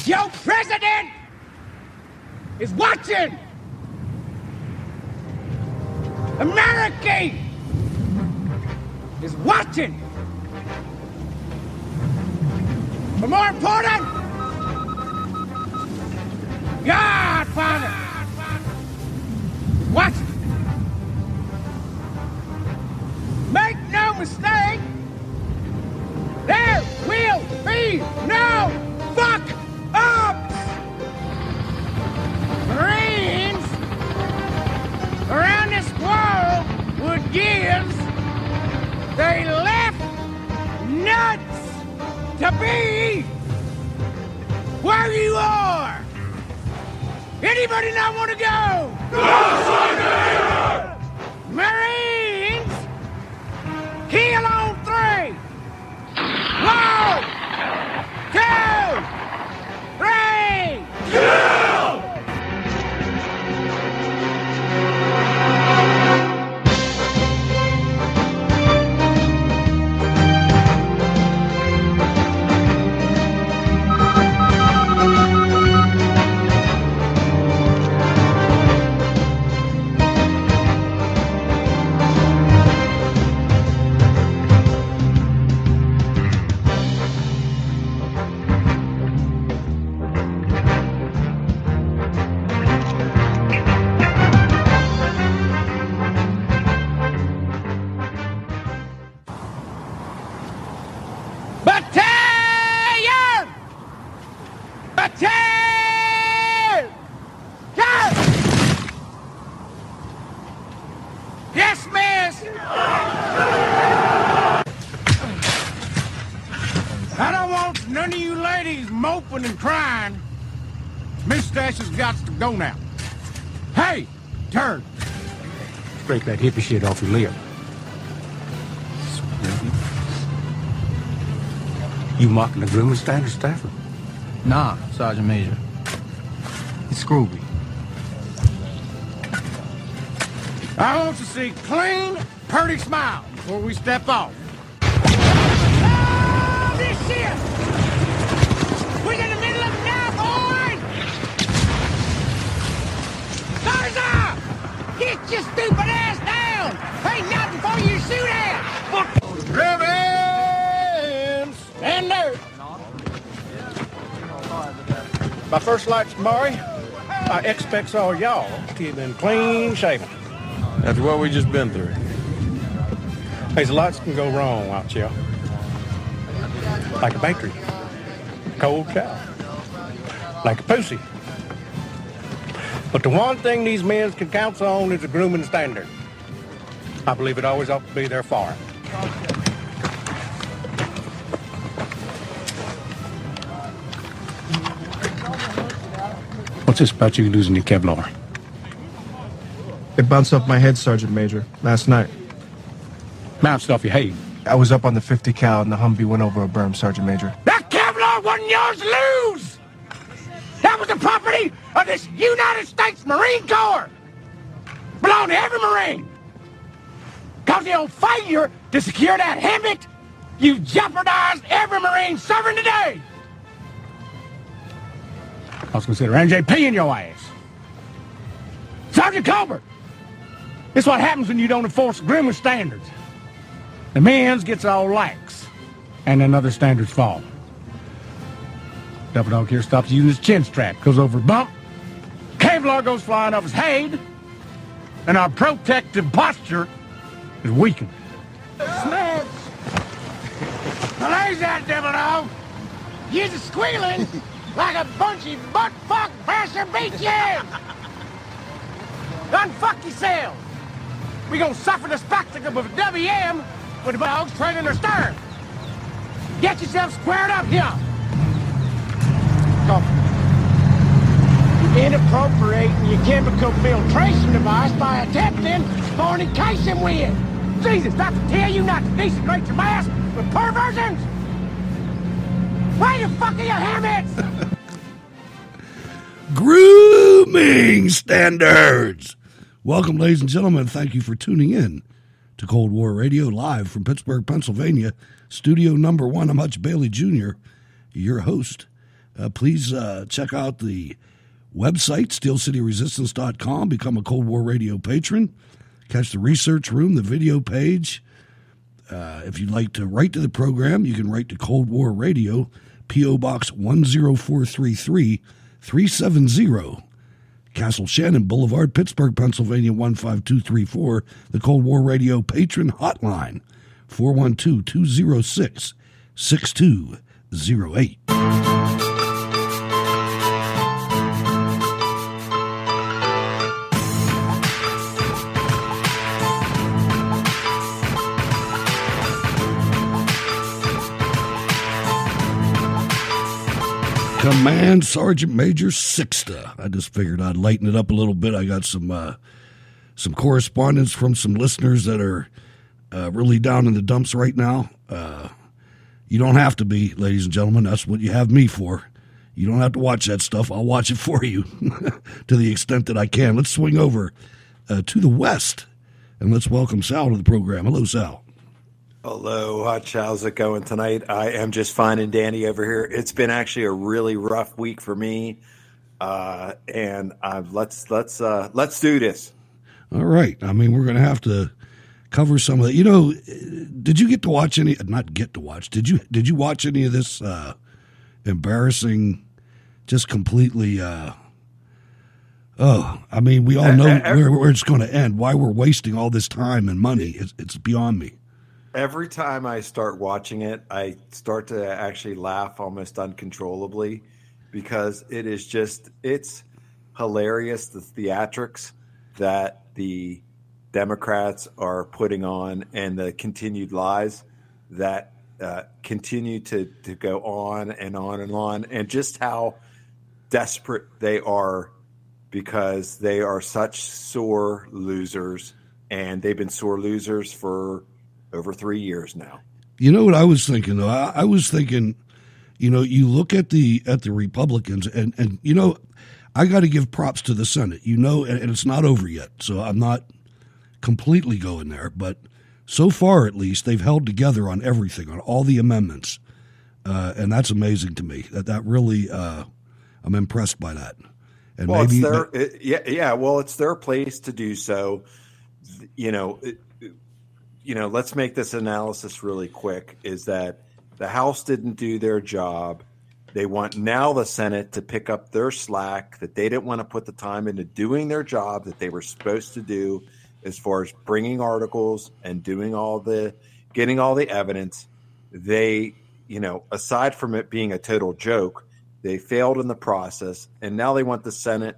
Your president is watching. America is watching. But more important, Godfather is watching. Make no mistake, there will be no fuck-ups. Marines around this world would give they left nuts to be where you are. Anybody not want to go? Marines, kill on 3. 1, 2, 3, kill! Yes, miss! I don't want none of you ladies moping and crying. Miss Stacy's got to go now. Hey, turn. Scrape that hippie shit off your lip. You mocking the grooming standard, Stafford? Nah, Sergeant Major. It's Scrooby. I want to see clean, purty smile before we step off. Oh, this shit! We're in the middle of it now, boys! Garza! Get your stupid ass down! Ain't nothing for you to shoot at! Reverend! Stand there! My first light's Maury. I expect all y'all to keep them clean shaven. After what we just been through. There's lots can go wrong out here. Like a bakery, cold cow, like a pussy. But the one thing these men can count on is a grooming standard. I believe it always ought to be there for it. What's this about you losing your Kevlar? It bounced off my head, Sergeant Major, last night. Bounced off your head? I was up on the 50 cal and the Humvee went over a berm, Sergeant Major. That Kevlar wasn't yours to lose! That was the property of this United States Marine Corps! Belonged to every Marine! Cause the old failure to secure that hammock, you jeopardized every Marine serving today! I was considering NJP in your ass. Sergeant Colbert! This is what happens when you don't enforce grooming standards. The men's gets all lax, and then other standards fall. Double Dog here stops using his chin strap, goes over a bump, Kevlar goes flying off his head, and our protective posture is weakened. Smash! Now there's that Devil Dog. You're squealing like a bunchy butt-fuck pressure beat you! Unfuck yourself! We gonna suffer the spectacle of a WM with the dogs trailing their stern. Get yourself squared up here. Come. You're inappropriating your chemical filtration device by attempting fornication with. Jesus, not to tell you not to desecrate your mask with perversions. Why the fuck are your habits? Grooming standards. Welcome, ladies and gentlemen. Thank you for tuning in to Cold War Radio live from Pittsburgh, Pennsylvania, studio number 1. I'm Hutch Bailey Jr., your host. please check out the website, steelcityresistance.com. Become a Cold War Radio patron. Catch the research room, the video page. If you'd like to write to the program, you can write to Cold War Radio, P.O. Box 10433 370, Castle Shannon Boulevard, Pittsburgh, Pennsylvania 15234. The Cold War Radio patron hotline, 412-206-6208. Command Sergeant Major Sixta. I just figured I'd lighten it up a little bit. I got some correspondence from some listeners that are really down in the dumps right now. You don't have to be, ladies and gentlemen. That's what you have me for. You don't have to watch that stuff. I'll watch it for you to the extent that I can. Let's swing over to the West, and let's welcome Sal to the program. Hello, Sal. Hello, Hutch. How's it going tonight? I am just fine and dandy over here. It's been actually a really rough week for me, and let's do this. All right. I mean, we're going to have to cover some of that. You know, did you get to watch any? Not get to watch. Did you watch any of this embarrassing? Just completely. I mean, we all know where it's going to end. Why we're wasting all this time and money? It's beyond me. Every time I start watching it, I start to actually laugh almost uncontrollably because it's hilarious, the theatrics that the Democrats are putting on and the continued lies that continue to go on and on and on, and just how desperate they are because they are such sore losers, and they've been sore losers for over 3 years now. You know what I was thinking, though? I was thinking, you know, you look at the Republicans, and you know, I got to give props to the Senate. You know, and it's not over yet, so I'm not completely going there. But so far, at least, they've held together on everything, on all the amendments, and that's amazing to me. That really, I'm impressed by that. And well, maybe well, it's their place to do so. Let's make this analysis really quick, is that the House didn't do their job. They want now the Senate to pick up their slack that they didn't want to put the time into doing their job that they were supposed to do as far as bringing articles and getting all the evidence. They, aside from it being a total joke, they failed in the process, and now they want the Senate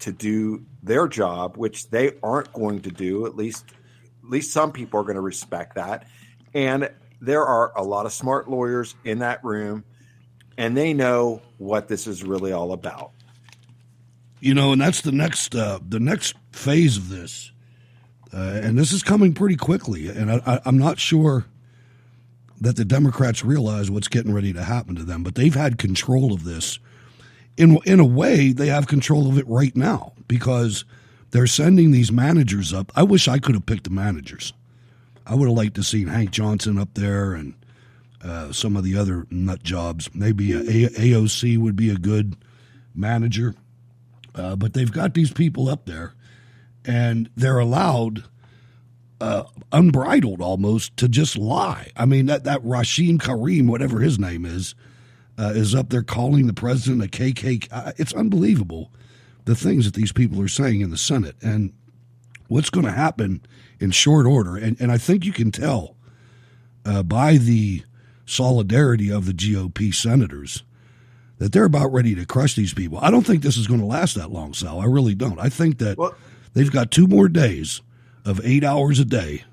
to do their job, which they aren't going to do. At least some people are going to respect that. And there are a lot of smart lawyers in that room, and they know what this is really all about. And that's the next phase of this. And this is coming pretty quickly. And I'm not sure that the Democrats realize what's getting ready to happen to them, but they've had control of this. In a way, they have control of it right now because they're sending these managers up. I wish I could have picked the managers. I would have liked to see Hank Johnson up there and some of the other nut jobs. Maybe AOC would be a good manager. But they've got these people up there, and they're allowed, unbridled almost, to just lie. I mean, that Rashim Karim, whatever his name is up there calling the president a KKK. It's unbelievable, the things that these people are saying in the Senate, and what's going to happen in short order. And I think you can tell by the solidarity of the GOP senators that they're about ready to crush these people. I don't think this is going to last that long, Sal. I really don't. I think that they've got 2 more days of 8 hours a day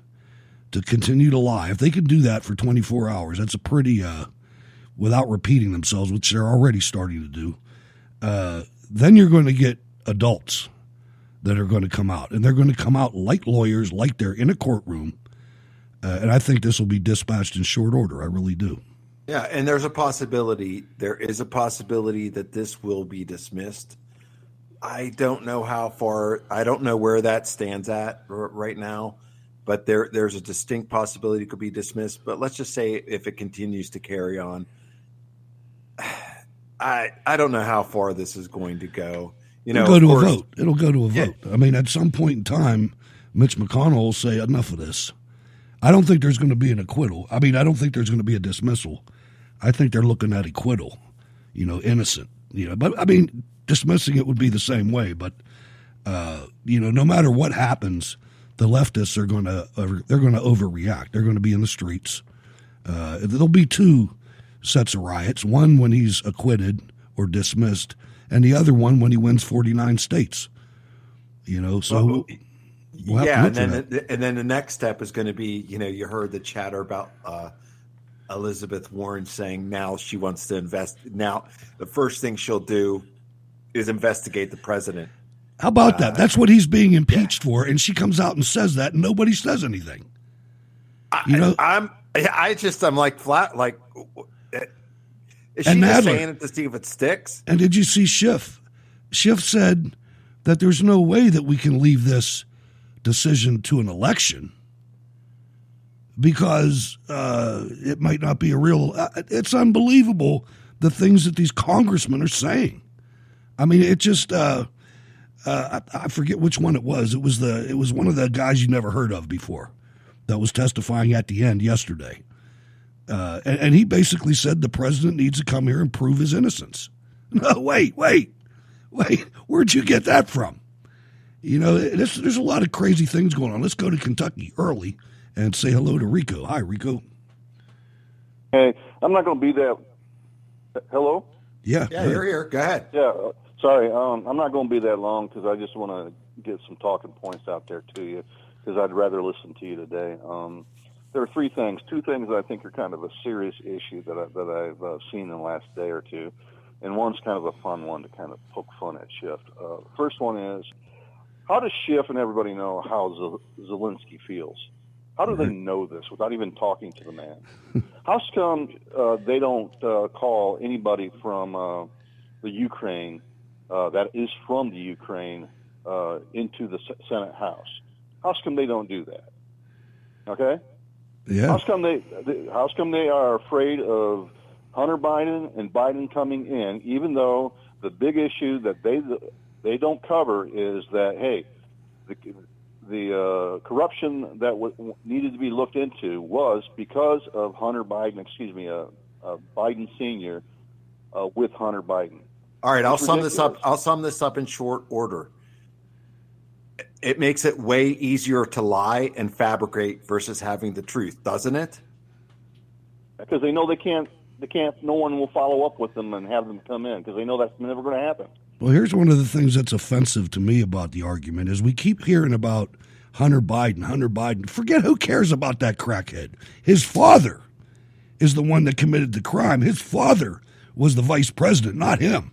to continue to lie. If they can do that for 24 hours, that's a pretty, without repeating themselves, which they're already starting to do, then you're going to get adults that are going to come out. And they're going to come out like lawyers, like they're in a courtroom. And I think this will be dispatched in short order. I really do. Yeah, and there is a possibility that this will be dismissed. I don't know how far, I don't know where that stands at right now, but there's a distinct possibility it could be dismissed. But let's just say if it continues to carry on, I don't know how far this is going to go. You know, It'll go to course, a vote. It'll go to a vote. I mean, at some point in time, Mitch McConnell will say enough of this. I don't think there's going to be an acquittal. I mean, I don't think there's going to be a dismissal. I think they're looking at acquittal. You know, innocent. You know, but I mean, dismissing it would be the same way. But you know, no matter what happens, the leftists are going to overreact. They're going to be in the streets. There'll be two sets of riots. One when he's acquitted or dismissed, and the other one when he wins 49 states. You know, so yeah, and then the next step is going to be, you know, you heard the chatter about Elizabeth Warren saying now she wants to invest. Now the first thing she'll do is investigate the president. How about that? That's what he's being impeached for, and she comes out and says that, and nobody says anything. I'm like flat. Like, is she just saying it to see if it sticks? And did you see Schiff? Schiff said that there's no way that we can leave this decision to an election because it might not be a real. It's unbelievable the things that these congressmen are saying. I mean, it just. I forget which one it was. It was one of the guys you never heard of before that was testifying at the end yesterday. And he basically said the president needs to come here and prove his innocence. No, wait. Where'd you get that from? You know, there's a lot of crazy things going on. Let's go to Kentucky early and say hello to Rico. Hi, Rico. Hey, I'm not going to be that. Hello? Yeah, you're here. Go ahead. Yeah. Sorry, I'm not going to be that long because I just want to get some talking points out there to you because I'd rather listen to you today. There are two things that I think are kind of a serious issue that I've seen in the last day or two, and one's kind of a fun one to kind of poke fun at Schiff. First one is, how does Schiff and everybody know how Zelensky feels? How do they know this without even talking to the man? How come they don't call anybody from the Ukraine that is from the Ukraine into the Senate House? How come they don't do that? Okay? Yeah. How come they are afraid of Hunter Biden and Biden coming in, even though the big issue that they don't cover is that, hey, the corruption that needed to be looked into was because of Biden Sr. With Hunter Biden. All right, I'll sum this up in short order. It makes it way easier to lie and fabricate versus having the truth, doesn't it? Because they know they can't. No one will follow up with them and have them come in because they know that's never going to happen. Well, here's one of the things that's offensive to me about the argument is we keep hearing about Hunter Biden. Forget who cares about that crackhead. His father is the one that committed the crime. His father was the vice president, not him.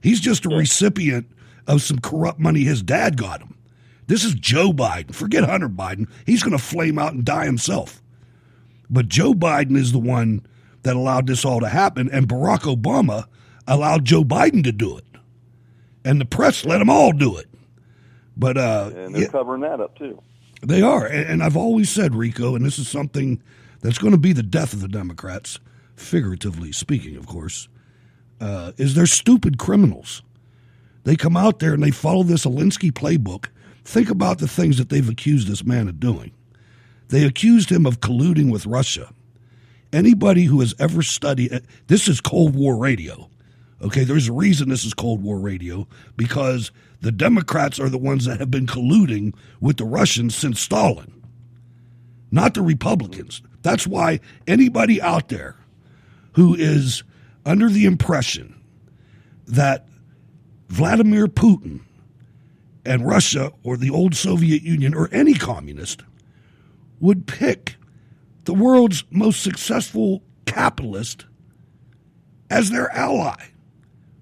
He's just a recipient of some corrupt money his dad got him. This is Joe Biden. Forget Hunter Biden. He's going to flame out and die himself. But Joe Biden is the one that allowed this all to happen, and Barack Obama allowed Joe Biden to do it. And the press let them all do it. But and they're covering that up, too. They are. And I've always said, Rico, and this is something that's going to be the death of the Democrats, figuratively speaking, of course, is they're stupid criminals. They come out there and they follow this Alinsky playbook. Think about the things that they've accused this man of doing. They accused him of colluding with Russia. Anybody who has ever studied this is Cold War radio. Okay, there's a reason this is Cold War radio, because the Democrats are the ones that have been colluding with the Russians since Stalin, not the Republicans. That's why anybody out there who is under the impression that Vladimir Putin and Russia or the old Soviet Union or any communist would pick the world's most successful capitalist as their ally,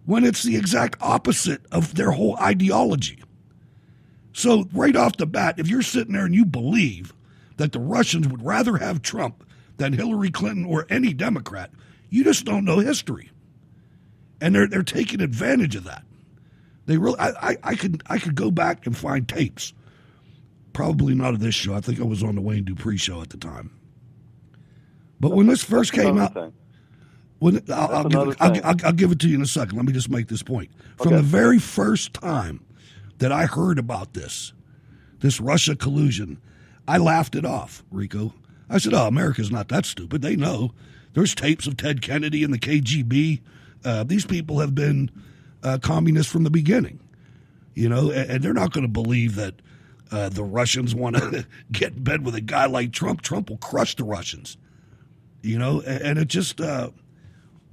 when it's the exact opposite of their whole ideology. So right off the bat, if you're sitting there and you believe that the Russians would rather have Trump than Hillary Clinton or any Democrat, you just don't know history. And they're taking advantage of that. They really, I could go back and find tapes. Probably not of this show. I think I was on the Wayne Dupree show at the time. But when this first came out, Well, I'll give it to you in a second. Let me just make this point. From the very first time that I heard about this Russia collusion, I laughed it off, Rico. I said, oh, America's not that stupid. They know. There's tapes of Ted Kennedy and the KGB. These people have been communists from the beginning, and they're not going to believe that the Russians want to get in bed with a guy like Trump. Trump will crush the Russians, and it just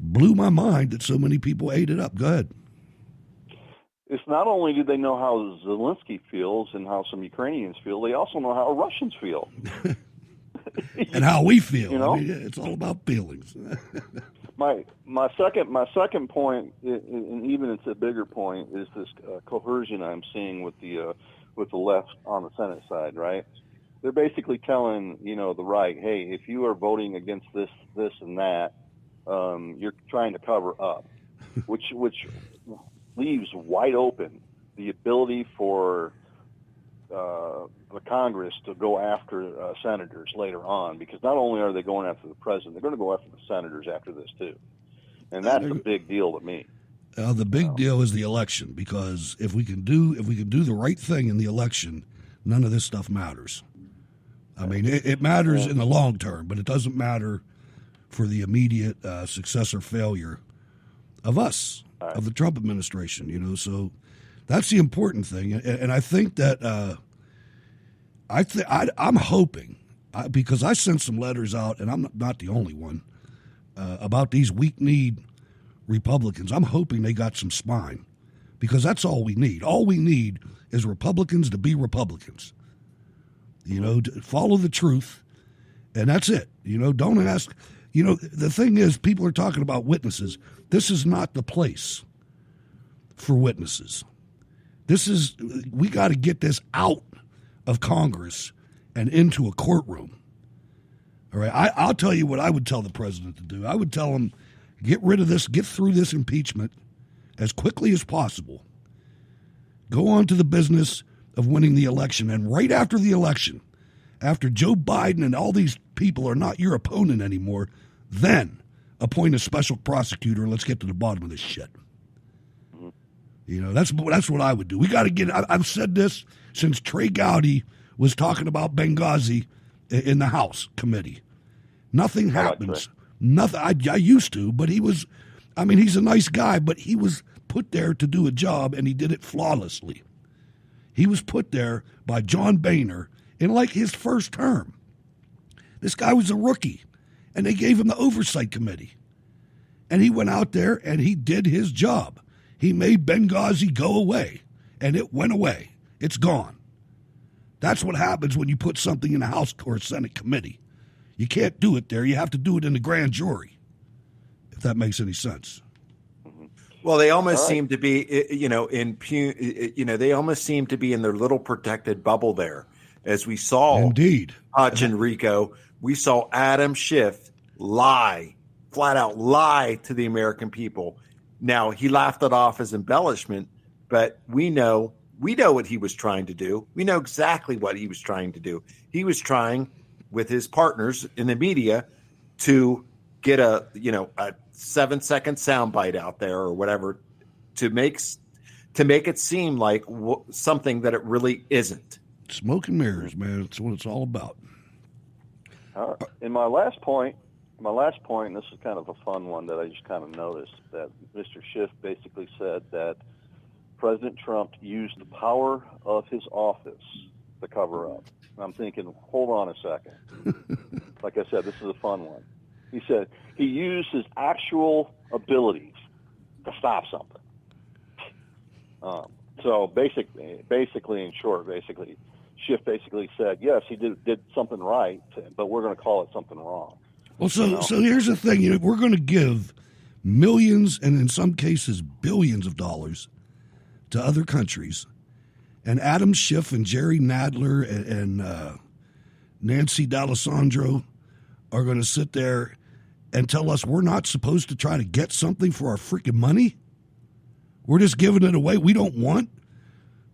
blew my mind that so many people ate it up. Go ahead. It's not only do they know how Zelensky feels and how some Ukrainians feel, they also know how Russians feel. And how we feel. I mean, it's all about feelings. my second point, and even it's a bigger point, is this coercion I'm seeing with the left on the Senate side. Right? They're basically telling the right, hey, if you are voting against this, and that, you're trying to cover up, which leaves wide open the ability for the Congress to go after senators later on, because not only are they going after the president, they're going to go after the senators after this too, and that's a big deal to me. The big deal is the election, because if we can do the right thing in the election, none of this stuff matters. I mean, it matters in the long term, but it doesn't matter for the immediate success or failure of us, of the Trump administration. So that's the important thing, and I think that I'm hoping, because I sent some letters out, and I'm not the only one, about these weak-kneed Republicans. I'm hoping they got some spine, because that's all we need. All we need is Republicans to be Republicans, to follow the truth, and that's it. Don't ask. The thing is, people are talking about witnesses. This is not the place for witnesses. We got to get this out of Congress and into a courtroom. All right, I'll tell you what I would tell the president to do. I would tell him, get rid of this, get through this impeachment as quickly as possible. Go on to the business of winning the election. And right after the election, after Joe Biden and all these people are not your opponent anymore, then appoint a special prosecutor and let's get to the bottom of this shit. That's what I would do. We got to get. I've said this since Trey Gowdy was talking about Benghazi in the House committee. Nothing happens. Nothing. I used to, but he was. I mean, he's a nice guy, but he was put there to do a job, and he did it flawlessly. He was put there by John Boehner in like his first term. This guy was a rookie, and they gave him the oversight committee, and he went out there and he did his job. He made Benghazi go away, and it went away. It's gone. That's what happens when you put something in a House or a Senate committee. You can't do it there. You have to do it in the grand jury, if that makes any sense. Well, they almost seem to be, they almost seem to be in their little protected bubble there. As we saw, indeed, Hutch and Rico, we saw Adam Schiff flat out lie to the American people. Now, he laughed it off as embellishment, but we know what he was trying to do. We know exactly what he was trying to do. He was trying, with his partners in the media, to get a 7-second soundbite out there or whatever to make it seem like something that it really isn't. Smoke and mirrors, man. That's what it's all about. In my last point, and this is kind of a fun one that I just kind of noticed, that Mr. Schiff basically said that President Trump used the power of his office to cover up. And I'm thinking, hold on a second. Like I said, this is a fun one. He said he used his actual abilities to stop something. So basically, in short, Schiff basically said, yes, he did something right, but we're going to call it something wrong. Well, so here's the thing. We're going to give millions and in some cases billions of dollars to other countries. And Adam Schiff and Jerry Nadler and Nancy D'Alessandro are going to sit there and tell us we're not supposed to try to get something for our freaking money. We're just giving it away. We don't want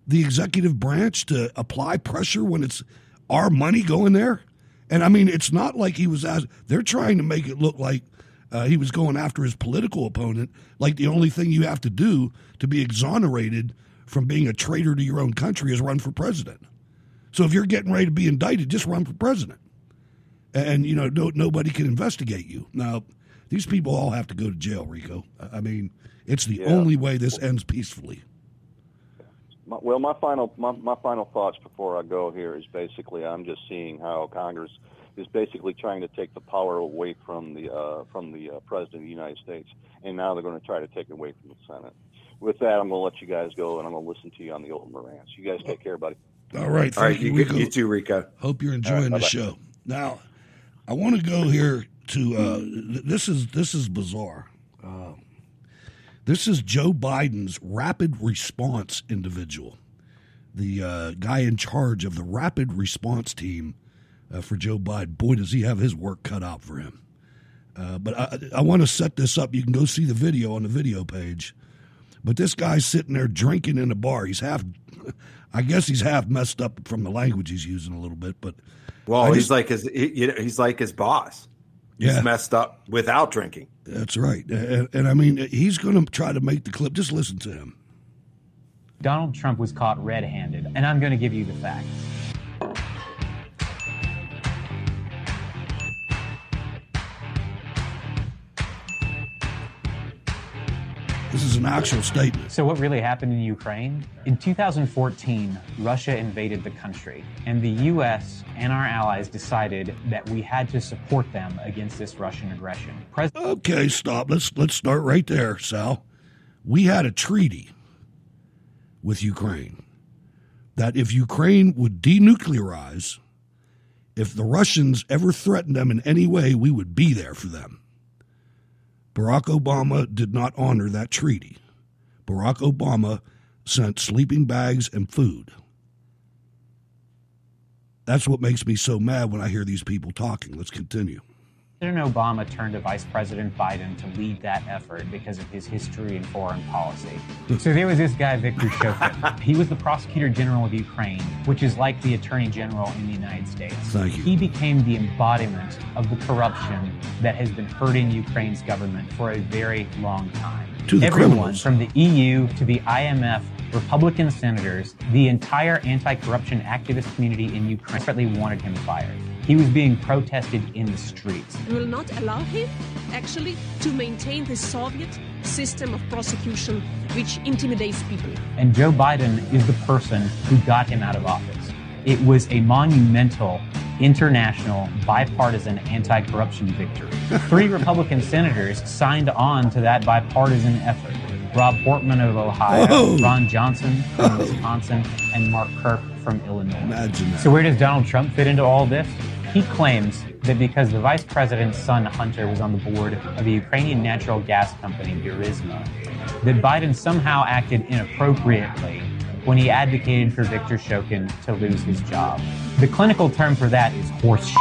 the executive branch to apply pressure when it's our money going there. And I mean, it's not like he was asked. They're trying to make it look like He was going after his political opponent, like the only thing you have to do to be exonerated from being a traitor to your own country is run for president. So if you're getting ready to be indicted, just run for president. And, nobody can investigate you. Now, these people all have to go to jail, Rico. I mean, it's the only way this ends peacefully. Well, my final thoughts before I go here is basically I'm just seeing how Congress is basically trying to take the power away from the President of the United States, and now they're going to try to take it away from the Senate. With that, I'm going to let you guys go, and I'm going to listen to you on the old Morants. You guys take care, buddy. All right. Thank you, Rico. You too, Rico. Hope you're enjoying the show. Now, I want to go here to this is bizarre. This is Joe Biden's rapid response individual, the guy in charge of the rapid response team for Joe Biden. Boy, does he have his work cut out for him. But I want to set this up. You can go see the video on the video page. But this guy's sitting there drinking in a bar. I guess he's half messed up from the language he's using a little bit. But he's like his boss. He's messed up without drinking. That's right. And I mean, he's going to try to make the clip. Just listen to him. Donald Trump was caught red-handed, and I'm going to give you the facts. This is an actual statement. So what really happened in Ukraine? In 2014, Russia invaded the country, and the U.S. and our allies decided that we had to support them against this Russian aggression. Okay, stop. Let's start right there, Sal. We had a treaty with Ukraine that if Ukraine would denuclearize, if the Russians ever threatened them in any way, we would be there for them. Barack Obama did not honor that treaty. Barack Obama sent sleeping bags and food. That's what makes me so mad when I hear these people talking. Let's continue. President Obama turned to Vice President Biden to lead that effort because of his history in foreign policy. So there was this guy, Viktor Shokin. He was the Prosecutor General of Ukraine, which is like the Attorney General in the United States. Thank you. He became the embodiment of the corruption that has been hurting Ukraine's government for a very long time. To the Everyone, criminals. from the EU to the IMF, Republican senators, the entire anti-corruption activist community in Ukraine desperately wanted him fired. He was being protested in the streets. We will not allow him, actually, to maintain the Soviet system of prosecution, which intimidates people. And Joe Biden is the person who got him out of office. It was a monumental, international, bipartisan anti-corruption victory. 3 Republican senators signed on to that bipartisan effort. Rob Portman of Ohio, Ron Johnson from Wisconsin, and Mark Kirk from Illinois. Imagine that. So where does Donald Trump fit into all this? He claims that because the vice president's son, Hunter, was on the board of the Ukrainian natural gas company, Burisma, that Biden somehow acted inappropriately when he advocated for Viktor Shokin to lose his job. The clinical term for that is horse shit.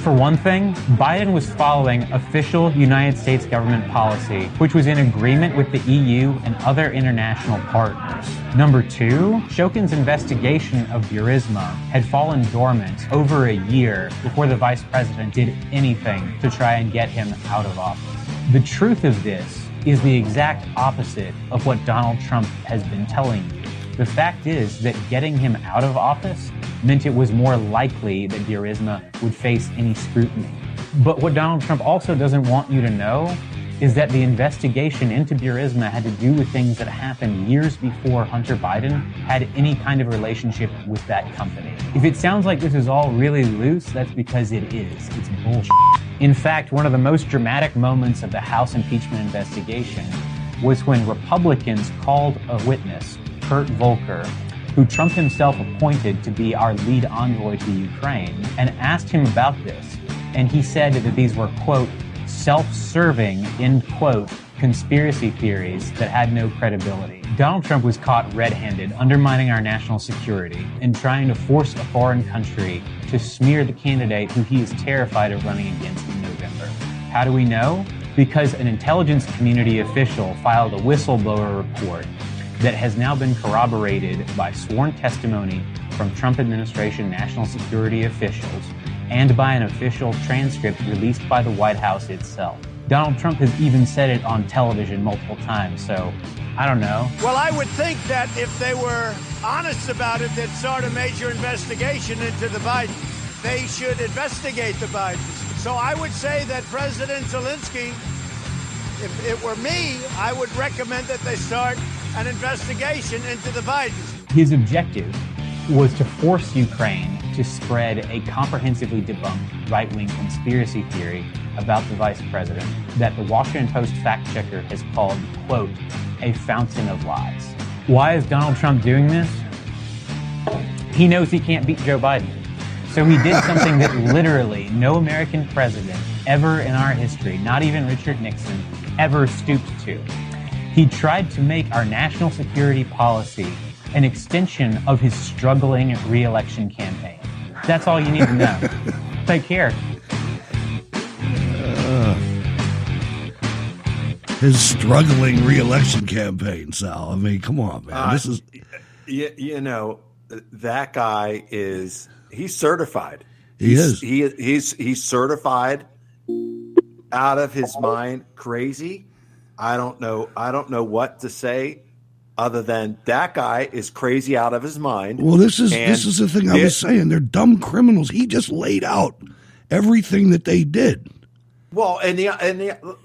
For one thing, Biden was following official United States government policy, which was in agreement with the EU and other international partners. Number 2, Shokin's investigation of Burisma had fallen dormant over a year before the vice president did anything to try and get him out of office. The truth of this is the exact opposite of what Donald Trump has been telling you. The fact is that getting him out of office meant it was more likely that Burisma would face any scrutiny. But what Donald Trump also doesn't want you to know is that the investigation into Burisma had to do with things that happened years before Hunter Biden had any kind of relationship with that company. If it sounds like this is all really loose, that's because it is. It's bullshit. In fact, one of the most dramatic moments of the House impeachment investigation was when Republicans called a witness, Kurt Volker, who Trump himself appointed to be our lead envoy to Ukraine, and asked him about this. And he said that these were, quote, self-serving, end quote, conspiracy theories that had no credibility. Donald Trump was caught red-handed, undermining our national security and trying to force a foreign country to smear the candidate who he is terrified of running against in November. How do we know? Because an intelligence community official filed a whistleblower report that has now been corroborated by sworn testimony from Trump administration national security officials and by an official transcript released by the White House itself. Donald Trump has even said it on television multiple times, so I don't know. Well, I would think that if they were honest about it, they'd start a major investigation into the Bidens. They should investigate the Bidens. So I would say that President Zelensky, if it were me, I would recommend that they start an investigation into the Bidens. His objective was to force Ukraine to spread a comprehensively debunked right-wing conspiracy theory about the vice president that the Washington Post fact-checker has called, quote, a fountain of lies. Why is Donald Trump doing this? He knows he can't beat Joe Biden. So he did something that literally no American president ever in our history, not even Richard Nixon, ever stooped to. He tried to make our national security policy an extension of his struggling re-election campaign. That's all you need to know. Take care. His struggling re-election campaign, Sal. I mean, come on, man. This is, you know, that guy he's certified. He's certified out of his mind, crazy. I don't know what to say other than that guy is crazy out of his mind. Well, this is the thing I was saying. They're dumb criminals. He just laid out everything that they did. Well,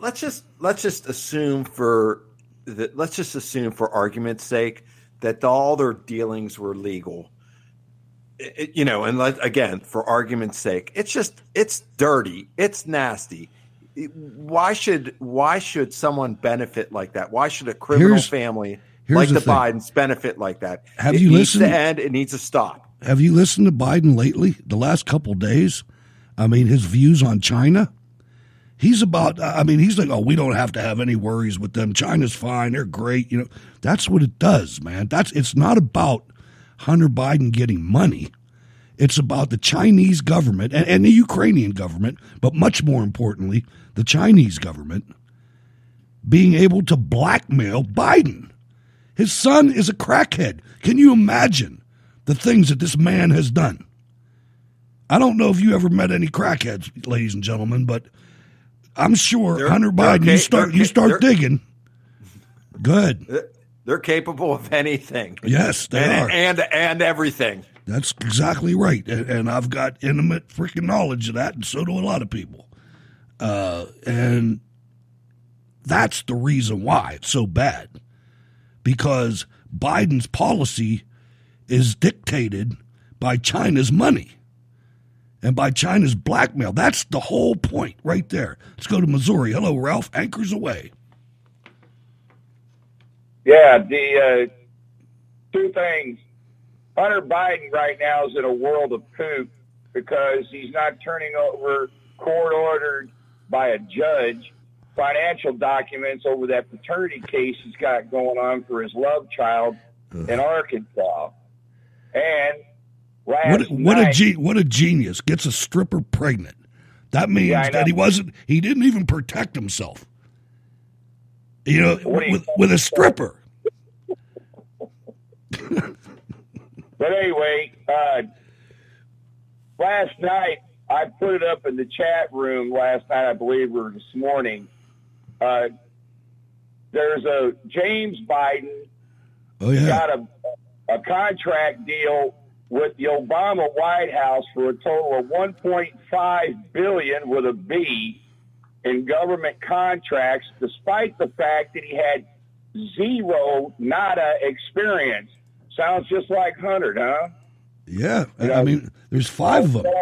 let's just assume for argument's sake that all their dealings were legal. Again, for argument's sake, it's dirty, it's nasty. Why should someone benefit like that? Why should a criminal family like the Bidens benefit like that? Have you listened? It needs to end. It needs to stop. Have you listened to Biden lately? The last couple of days? I mean, his views on China. He's like, oh, we don't have to have any worries with them. China's fine. They're great. You know, that's what it does, man. It's not about Hunter Biden getting money. It's about the Chinese government and the Ukrainian government, but much more importantly, the Chinese government being able to blackmail Biden. His son is a crackhead. Can you imagine the things that this man has done? I don't know if you ever met any crackheads, ladies and gentlemen, but I'm sure Hunter Biden, you start digging. Good. They're capable of anything. Yes, they are. And everything. That's exactly right. And I've got intimate freaking knowledge of that, and so do a lot of people. And that's the reason why it's so bad. Because Biden's policy is dictated by China's money and by China's blackmail. That's the whole point right there. Let's go to Missouri. Hello, Ralph. Anchors away. Yeah, the two things. Hunter Biden right now is in a world of poop because he's not turning over court-ordered by a judge financial documents over that paternity case he's got going on for his love child in Arkansas. And what a genius gets a stripper pregnant. That means that he didn't even protect himself. You know, with a stripper. But anyway, last night, I put it up in the chat room last night, I believe, or this morning. There's a James Biden got a contract deal with the Obama White House for a total of $1.5 billion with a B in government contracts, despite the fact that he had nada experience. Sounds just like Hunter, huh? Yeah, I mean, there's 5 of them.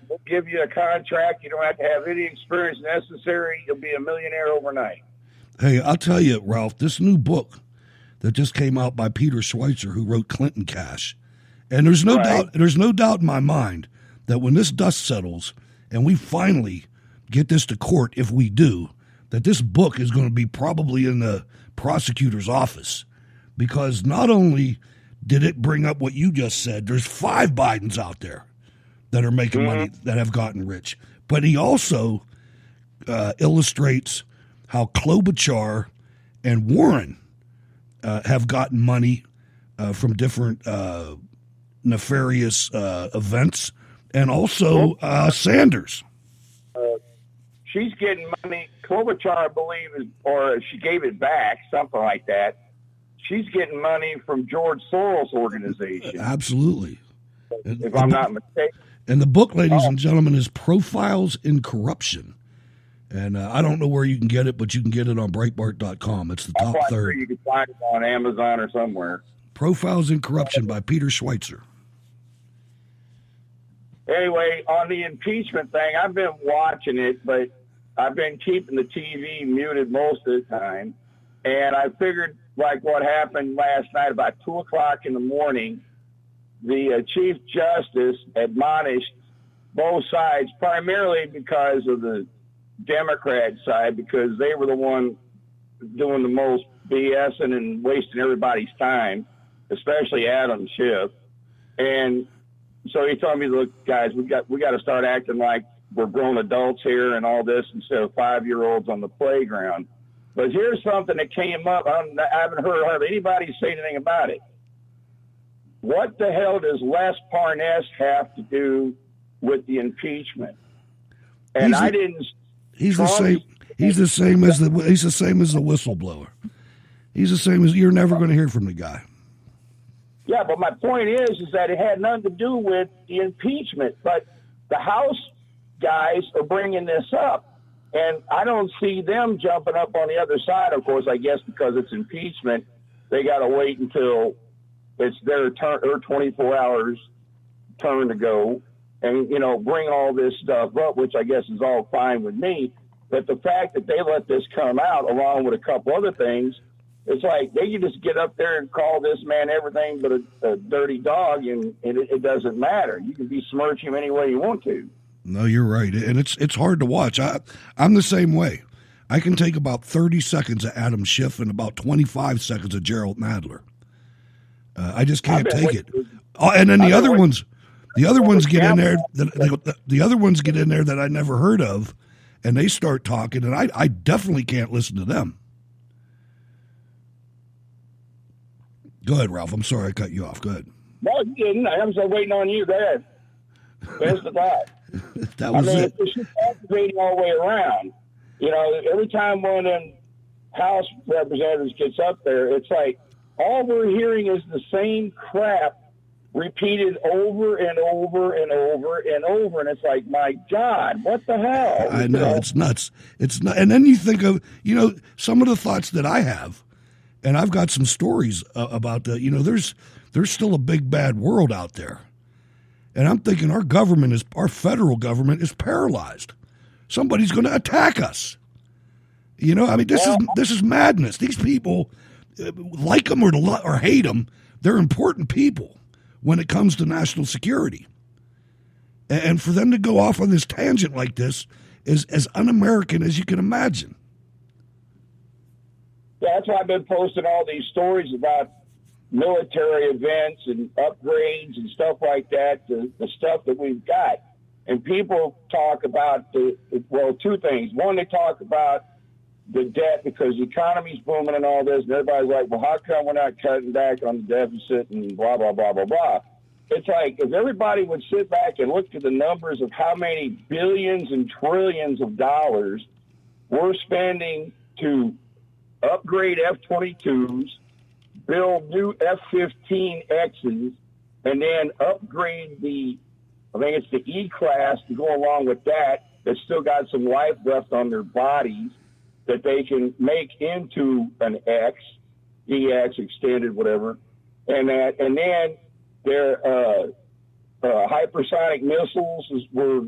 We'll give you a contract. You don't have to have any experience necessary. You'll be a millionaire overnight. Hey, I'll tell you, Ralph, this new book that just came out by Peter Schweitzer, who wrote Clinton Cash, and there's no doubt in my mind that when this dust settles and we finally get this to court, if we do, that this book is going to be probably in the prosecutor's office, because not only did it bring up what you just said, there's 5 Bidens out there that are making money, that have gotten rich, but he also illustrates how Klobuchar and Warren have gotten money from different nefarious events, and also Sanders. she's getting money. Klobuchar, I believe, or she gave it back, something like that. She's getting money from George Soros' organization. Absolutely. If I'm not mistaken. And the book, ladies and gentlemen, is Profiles in Corruption. And I don't know where you can get it, but you can get it on Breitbart.com. It's the top I'm third. sure you can find it on Amazon or somewhere. Profiles in Corruption by Peter Schweitzer. Anyway, on the impeachment thing, I've been watching it, but I've been keeping the TV muted most of the time. And I figured, like what happened last night about 2 o'clock in the morning, the Chief Justice admonished both sides, primarily because of the Democrat side, because they were the one doing the most BSing and wasting everybody's time, especially Adam Schiff. And so he told me, look, guys, we got to start acting like we're grown adults here and all this instead of 5-year-olds on the playground. But here's something that came up. I haven't heard anybody say anything about it. What the hell does Les Parness have to do with the impeachment? And He's the same. He's the same as the whistleblower. He's the same as you're never going to hear from the guy. Yeah, but my point is that it had nothing to do with the impeachment. But the House guys are bringing this up, and I don't see them jumping up on the other side. Of course, I guess because it's impeachment, they got to wait until it's their turn, or 24 hours turn to go, and bring all this stuff up, which I guess is all fine with me. But the fact that they let this come out along with a couple other things, it's like they can just get up there and call this man everything but a dirty dog, and it doesn't matter. You can besmirch him any way you want to. No, you're right, and it's hard to watch. I'm the same way. I can take about 30 seconds of Adam Schiff and about 25 seconds of Gerald Nadler. I just can't take it. And then the other ones get in there. The other ones get in there that I never heard of, and they start talking, and I definitely can't listen to them. Go ahead, Ralph. I'm sorry I cut you off. Go ahead. No, you didn't. I'm still waiting on you. Go ahead. There's the thought. That was it. It's just activating all the way around. Every time one of them House representatives gets up there, it's like all we're hearing is the same crap repeated over and over and over and over. And it's like, my God, what the hell? I know. It's nuts. It's not. And then you think of, some of the thoughts that I have. And I've got some stories about that. There's still a big bad world out there, and I'm thinking our federal government is paralyzed. Somebody's going to attack us. This is madness. These people, like them or hate them, they're important people when it comes to national security. And for them to go off on this tangent like this is as un-American as you can imagine. Yeah, that's why I've been posting all these stories about military events and upgrades and stuff like that, the stuff that we've got. And people talk about two things. One, they talk about the debt because the economy's booming and all this, and everybody's like, well, how come we're not cutting back on the deficit and blah, blah, blah, blah, blah. It's like if everybody would sit back and look at the numbers of how many billions and trillions of dollars we're spending to upgrade F-22s, build new F-15Xs, and then upgrade I think it's the E-class to go along with that, that's still got some life left on their bodies that they can make into an X, EX, extended, whatever. And then their hypersonic missiles we're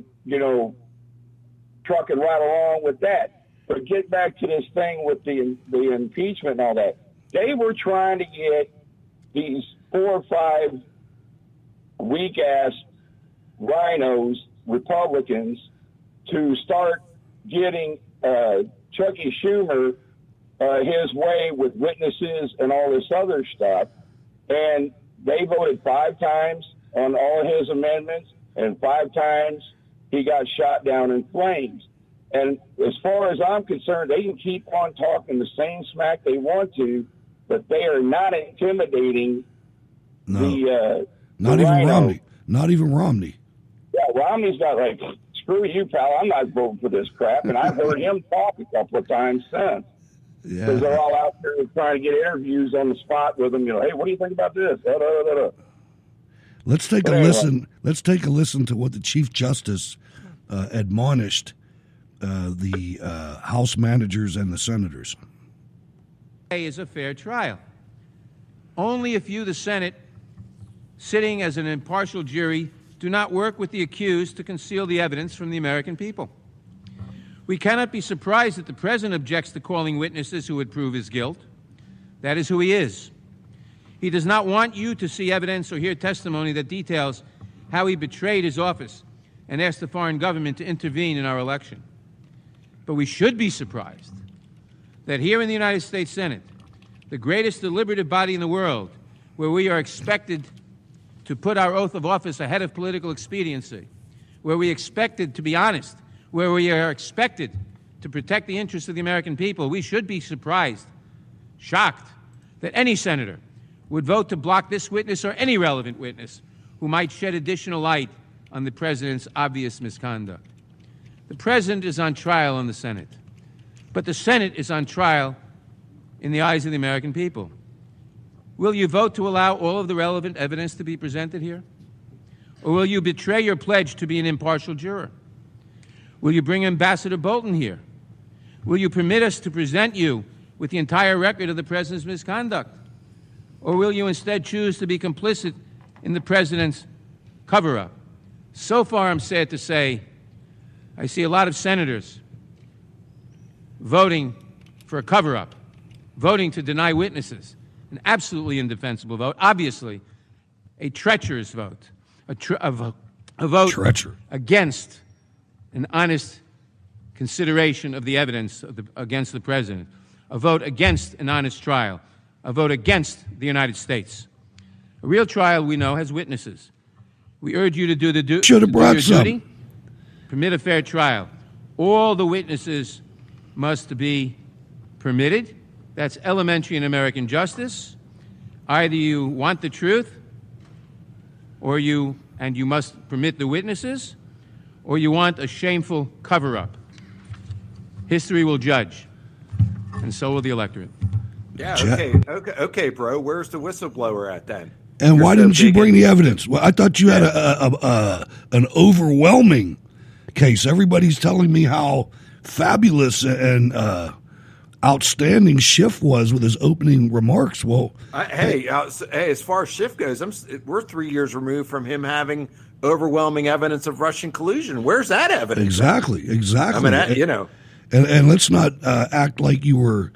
trucking right along with that. But get back to this thing with the impeachment and all that. They were trying to get these 4 or 5 weak-ass rhinos, Republicans, to start getting Chucky Schumer his way with witnesses and all this other stuff. And they voted 5 times on all his amendments, and 5 times he got shot down in flames. And as far as I'm concerned, they can keep on talking the same smack they want to, but they are not intimidating not even Romney. Not even Romney. Yeah, Romney's got like screw you, pal. I'm not voting for this crap. And I've heard him talk a couple of times since. Because they're all out there trying to get interviews on the spot with him. Hey, what do you think about this? Da, da, da, da. Let's take a listen. Let's take a listen to what the Chief Justice admonished the House managers and the senators. Is a fair trial. Only if you, the Senate, sitting as an impartial jury, do not work with the accused to conceal the evidence from the American people. We cannot be surprised that the President objects to calling witnesses who would prove his guilt. That is who he is. He does not want you to see evidence or hear testimony that details how he betrayed his office and asked the foreign government to intervene in our election. But we should be surprised that here in the United States Senate, the greatest deliberative body in the world, where we are expected to put our oath of office ahead of political expediency, where we are expected to be honest, where we are expected to protect the interests of the American people, we should be surprised, shocked, that any senator would vote to block this witness or any relevant witness who might shed additional light on the President's obvious misconduct. The President is on trial in the Senate, but the Senate is on trial in the eyes of the American people. Will you vote to allow all of the relevant evidence to be presented here? Or will you betray your pledge to be an impartial juror? Will you bring Ambassador Bolton here? Will you permit us to present you with the entire record of the President's misconduct? Or will you instead choose to be complicit in the President's cover-up? So far, I'm sad to say, I see a lot of senators voting for a cover-up, voting to deny witnesses, an absolutely indefensible vote, obviously a treacherous vote, a vote against an honest consideration of the evidence against the President, a vote against an honest trial, a vote against the United States. A real trial, we know, has witnesses. We urge you to do your duty. Permit a fair trial. All the witnesses must be permitted. That's elementary in American justice. Either you want the truth, or you must permit the witnesses, or you want a shameful cover-up. History will judge, and so will the electorate. Yeah, okay, bro. Where's the whistleblower at then? And why didn't you bring the evidence? Well, I thought you had an overwhelming case. Everybody's telling me how fabulous and outstanding Schiff was with his opening remarks. Well, hey, as far as Schiff goes, we're 3 years removed from him having overwhelming evidence of Russian collusion. Where's that evidence? Exactly. I mean, and let's not act like you were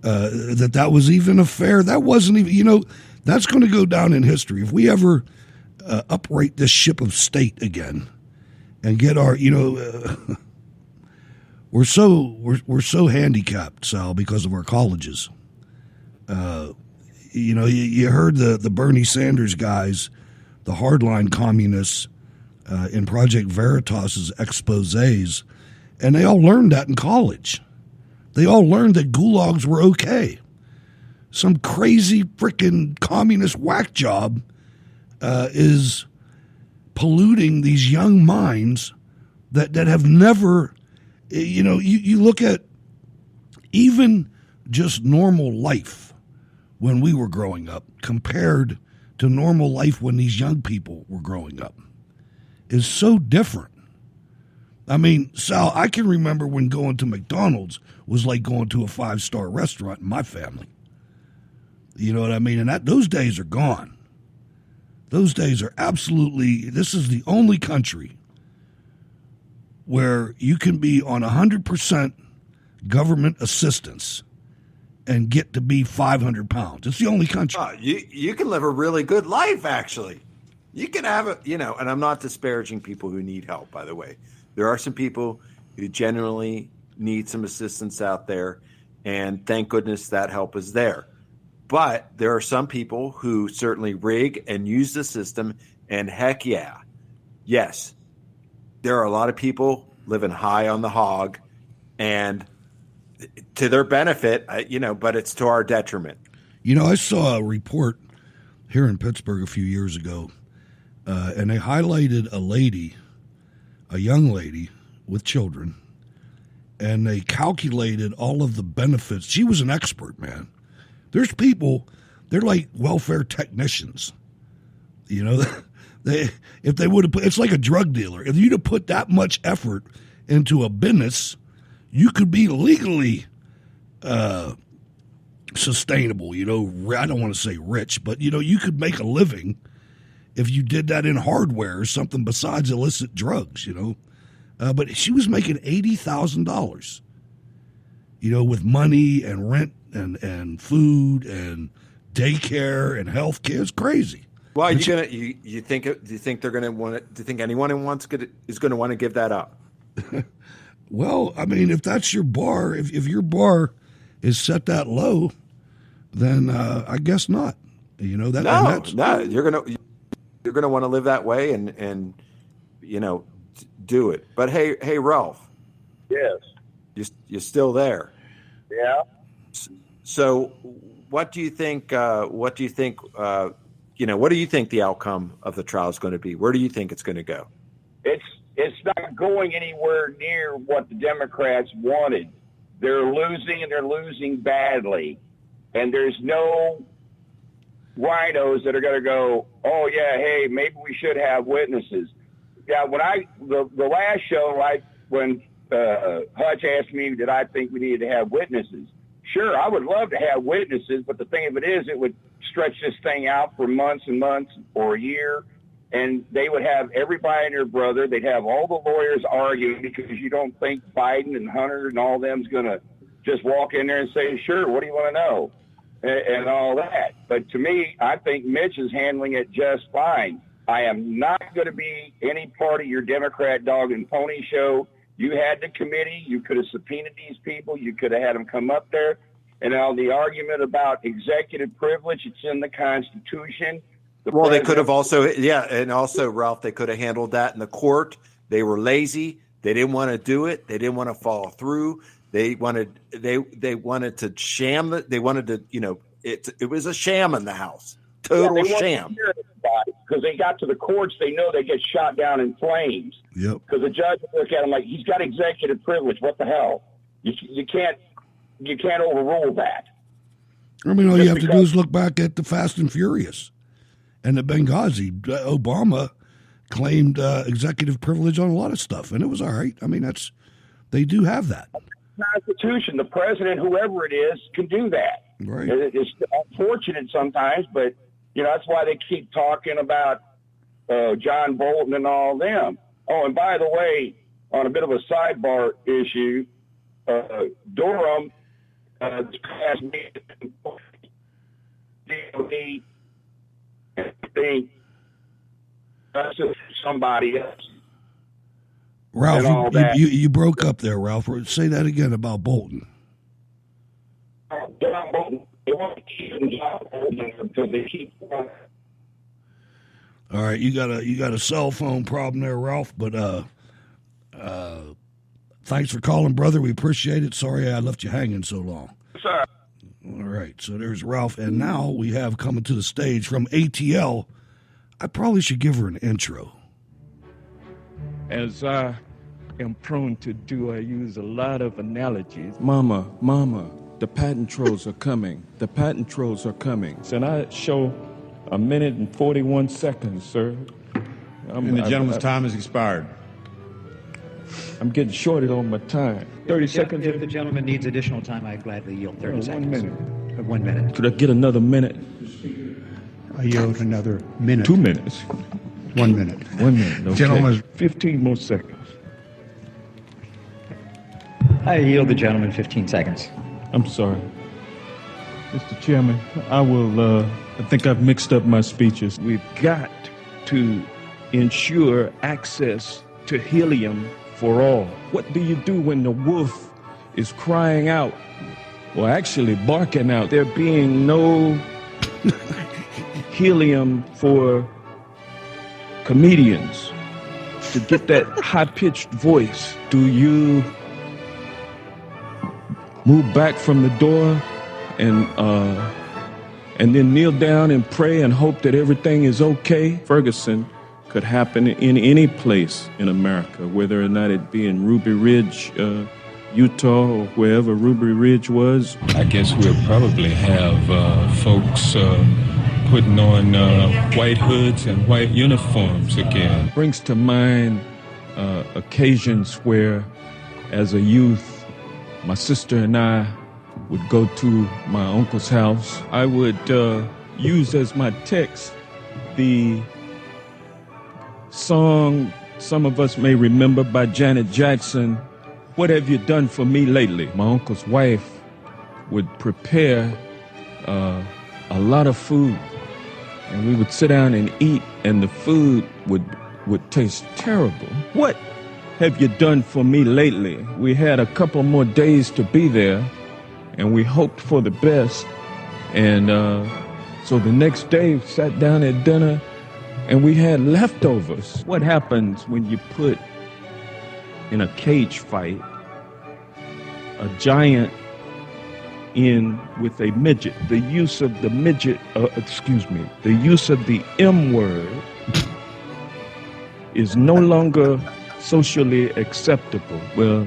that was even a fair. That wasn't even. That's going to go down in history if we ever upright this ship of state again and get our. We're so handicapped, Sal, because of our colleges. You heard the Bernie Sanders guys, the hardline communists, in Project Veritas's exposés, and they all learned that in college. They all learned that gulags were okay. Some crazy freaking communist whack job is polluting these young minds that have never. You look at even just normal life when we were growing up compared to normal life when these young people were growing up is so different. I mean, Sal, I can remember when going to McDonald's was like going to a 5-star restaurant in my family. You know what I mean? And those days are gone. Those days are absolutely, this is the only country where you can be on 100% government assistance and get to be 500 pounds. It's the only country. You can live a really good life, actually. You can have and I'm not disparaging people who need help, by the way. There are some people who genuinely need some assistance out there, and thank goodness that help is there. But there are some people who certainly rig and use the system, and heck yeah. Yes, there are a lot of people living high on the hog, and to their benefit, but it's to our detriment. I saw a report here in Pittsburgh a few years ago, and they highlighted a lady a young lady with children, and they calculated all of the benefits. She was an expert, man. There's people, they're like welfare technicians. You know, if they would have put, it's like a drug dealer. If you'd have put that much effort into a business, you could be legally sustainable. You know, I don't want to say rich, but, you know, you could make a living if you did that in hardware or something besides illicit drugs, you know. But she was making $80,000, you know, with money and rent and food and daycare and health care. It's crazy. Well, do you think they're going to want it? Do you think anyone is going to want to give that up? Well, I mean, if that's your bar, if your bar is set that low, then I guess not. You know that. No, you're gonna want to live that way and you know, do it. But hey, Ralph. Yes. You're still there. Yeah. So, what do you think? What do you think the outcome of the trial is going to be? Where do you think it's going to go? It's not going anywhere near what the Democrats wanted. They're losing, and they're losing badly. And there's no rhinos that are going to go, oh yeah, hey, maybe we should have witnesses. Yeah, the last show, when Hutch asked me, did I think we needed to have witnesses? Sure, I would love to have witnesses, but the thing of it is, it would stretch this thing out for months and months or a year, and they would have everybody and their brother. They'd have all the lawyers arguing because you don't think Biden and Hunter and all them's going to just walk in there and say, sure, what do you want to know? And all that. But to me, I think Mitch is handling it just fine. I am not going to be any part of your Democrat dog and pony show. You had the committee. You could have subpoenaed these people. You could have had them come up there. And now the argument about executive privilege, it's in the Constitution. They could have also, and also, Ralph, they could have handled that in the court. They were lazy. They didn't want to do it. They didn't want to follow through. They wanted to sham it. They wanted to, you know, it was a sham in the House. Total sham. Because they got to the courts, they know they get shot down in flames. Yep. Because the judge would look at him like, he's got executive privilege. What the hell? You can't overrule that. I mean, all you have to do is look back at the Fast and Furious and the Benghazi. Obama claimed executive privilege on a lot of stuff, and it was all right. I mean, they do have that. Constitution, the president, whoever it is, can do that. Right. It's unfortunate sometimes, but you know that's why they keep talking about John Bolton and all them. Oh, and by the way, on a bit of a sidebar issue, Durham has made somebody else. Ralph, you broke up there, Ralph. Say that again about Bolton. John Bolton, they want to keep John Bolton because they keep. All right, you got a cell phone problem there, Ralph. But thanks for calling, brother. We appreciate it. Sorry I left you hanging so long. Sir. All right, so there's Ralph, and now we have coming to the stage from ATL. I probably should give her an intro. As I am prone to do, I use a lot of analogies. Mama, the patent trolls are coming. The patent trolls are coming. And I show 1 minute and 41 seconds, sir. And the gentleman's time has expired. I'm getting shorted on my time. 30 seconds. If the gentleman needs additional time, I gladly yield 30 seconds. 1 minute. 1 minute. Could I get another minute? I yield another minute. 2 minutes. 1 minute. 1 minute. Okay. Gentlemen. 15 more seconds. I yield the gentleman 15 seconds. I'm sorry. Mr. Chairman, I think I've mixed up my speeches. We've got to ensure access to helium for all. What do you do when the wolf is crying out, or actually barking out, there being no helium for comedians to get that high-pitched voice? Do you move back from the door and then kneel down and pray and hope that everything is okay? Ferguson could happen in any place in America, whether or not it be in Ruby Ridge, Utah, or wherever Ruby Ridge was. I guess we'll probably have folks putting on white hoods and white uniforms again. Brings to mind occasions where, as a youth, my sister and I would go to my uncle's house. I would use as my text the song some of us may remember by Janet Jackson, "What Have You Done For Me Lately?" My uncle's wife would prepare a lot of food, and we would sit down and eat, and the food would taste terrible. "What have you done for me lately?" We had a couple more days to be there, and we hoped for the best. And so the next day, we sat down at dinner, and we had leftovers. What happens when you put in a cage fight a giant in with a midget? The use of the midget, the use of the M word is no longer socially acceptable. Well,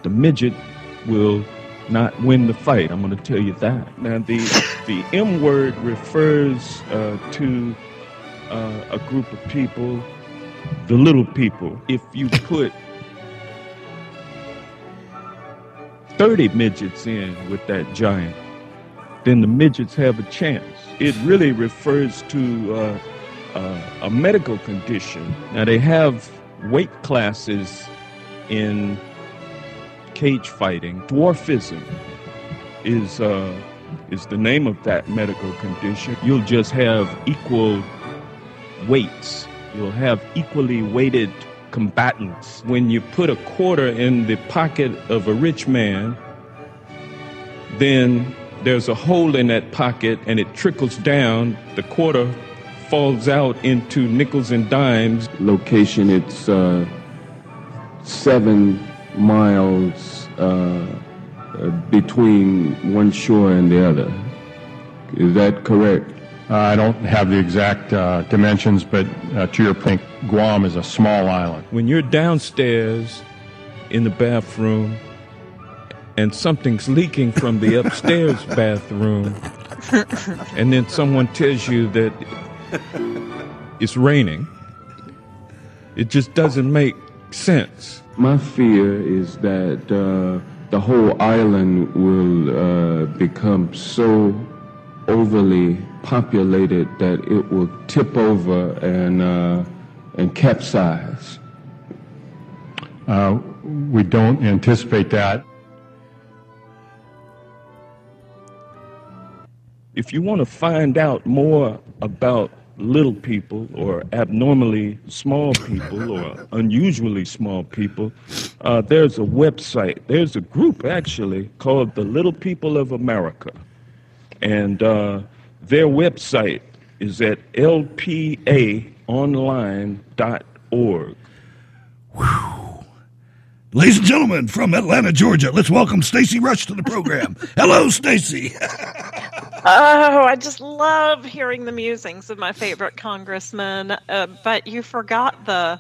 the midget will not win the fight. I'm going to tell you that. Now, the M word refers to a group of people, the little people. If you put 30 midgets in with that giant, then the midgets have a chance. It really refers to a medical condition. Now, they have weight classes in cage fighting. Dwarfism is the name of that medical condition. You'll just have equal weights. You'll have equally weighted combatants. When you put a quarter in the pocket of a rich man, then there's a hole in that pocket and it trickles down. The quarter falls out into nickels and dimes. Location, it's 7 miles between one shore and the other. Is that correct? I don't have the exact dimensions, but to your point, Guam is a small island. When you're downstairs in the bathroom and something's leaking from the upstairs bathroom, and then someone tells you that it's raining, it just doesn't make sense. My fear is that the whole island will become so overly populated that it will tip over and capsize. We don't anticipate that. If you want to find out more about little people or abnormally small people or unusually small people, there's a website, there's a group actually called the Little People of America. And their website is at lpaonline.org. Ladies and gentlemen, from Atlanta, Georgia, let's welcome Stacy Rush to the program. Hello, Stacy. Oh, I just love hearing the musings of my favorite congressman, but you forgot the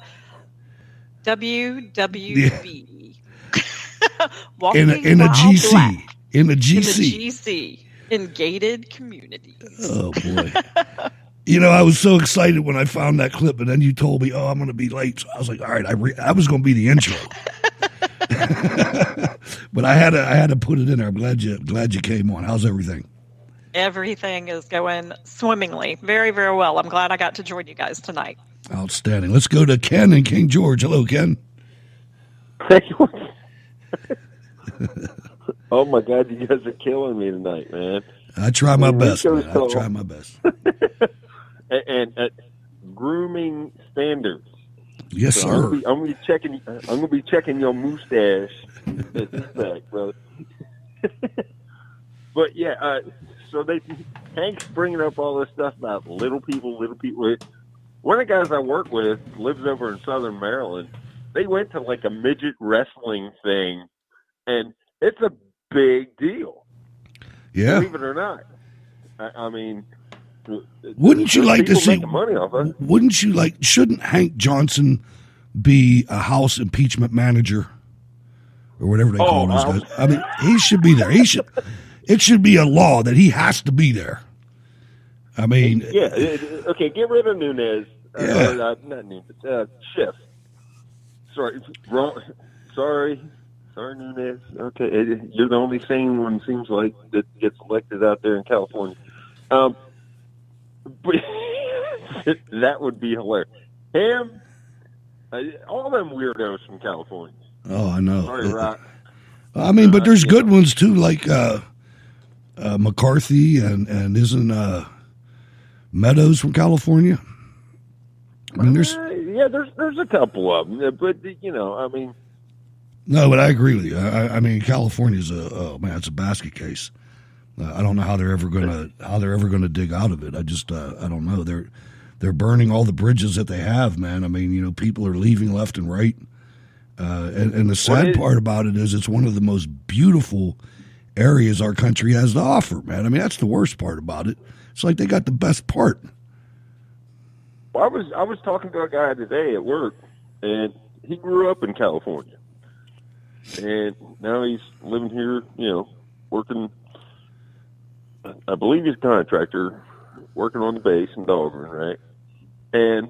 WWB. In a GC. In a GC. In gated communities. Oh, boy. You know, I was so excited when I found that clip, and then you told me, I'm going to be late. So I was like, all right, I was going to be the intro. But I had to put it in there. I'm glad you came on. How's everything? Everything is going swimmingly. Very, very well. I'm glad I got to join you guys tonight. Outstanding. Let's go to Ken in King George. Hello, Ken. Oh, my God, you guys are killing me tonight, man. I try my best, man. I try my best. and grooming standards. Yes, so sir. I'm gonna be checking your mustache. Back, brother. But yeah, so Hank's bringing up all this stuff about little people. One of the guys I work with lives over in Southern Maryland. They went to like a midget wrestling thing, and it's a big deal. Yeah. Believe it or not. I mean, Wouldn't you like to people see? making money off it. Wouldn't you like? Shouldn't Hank Johnson be a House impeachment manager or whatever they call those guys? I mean, he should be there. He should. It should be a law that he has to be there. I mean, okay, get rid of Nunes. Not Nunes. Schiff. Sorry, wrong. Sorry, Nunes. Okay, you're the only sane one, seems like, that gets elected out there in California. But that would be hilarious. Him, all them weirdos from California. Oh, I know. Sorry, Rock. I mean, but there's good ones too, like McCarthy and isn't Meadows from California? I mean, there's there's a couple of them, but I mean. No, but I agree with you. I mean, California's it's a basket case. I don't know how they're ever gonna dig out of it. I don't know. They're burning all the bridges that they have, man. I mean, people are leaving left and right. And the sad part about it is it's one of the most beautiful areas our country has to offer, man. I mean, that's the worst part about it. It's like they got the best part. Well, I was talking to a guy today at work, and he grew up in California, and now he's living here, working. I believe he's a contractor, working on the base in Dahlgren, right? And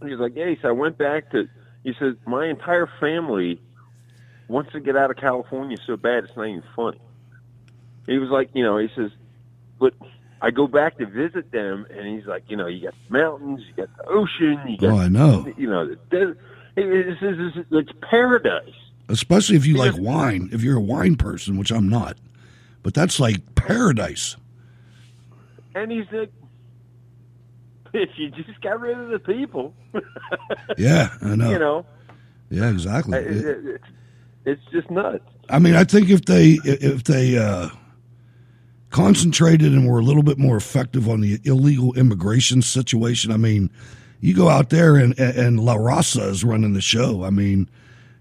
he's like, yeah, I went back to. He says my entire family wants to get out of California so bad it's not even funny. He was like, he says, but I go back to visit them, and he's like, you got the mountains, you got the ocean, you got, I know. The desert. It's paradise. Especially if you like wine. If you're a wine person, which I'm not, but that's like paradise. And he's like, if you just got rid of the people. Yeah, I know. Yeah, exactly. It's just nuts. I mean, I think if they concentrated and were a little bit more effective on the illegal immigration situation. I mean, you go out there and La Raza is running the show. I mean,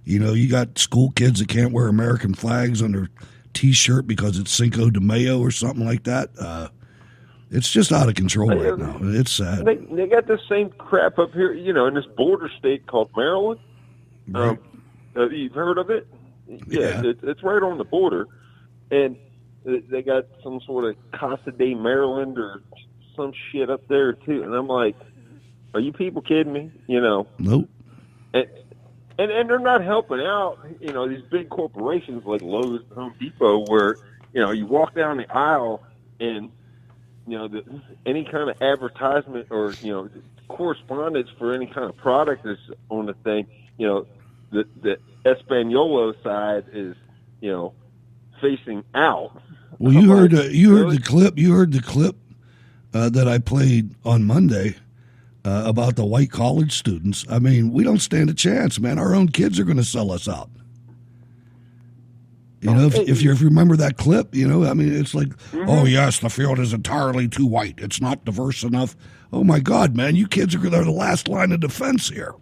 you got school kids that can't wear American flags on their T-shirt because it's Cinco de Mayo or something like that. It's just out of control right now. It's sad. They got the same crap up here, in this border state called Maryland. Right. You've heard of it? Yeah. It's right on the border. And they got some sort of Casa de Maryland or some shit up there, too. And I'm like, are you people kidding me? Nope. And they're not helping out, these big corporations like Lowe's and Home Depot where, you walk down the aisle and, any kind of advertisement or, correspondence for any kind of product that's on the thing, the Españolo side is, facing out. Well, you heard the clip. You heard the clip that I played on Monday about the white college students. I mean, we don't stand a chance, man. Our own kids are going to sell us out. If you remember that clip, I mean, it's like, oh, yes, the field is entirely too white. It's not diverse enough. Oh, my God, man, you kids are the last line of defense here.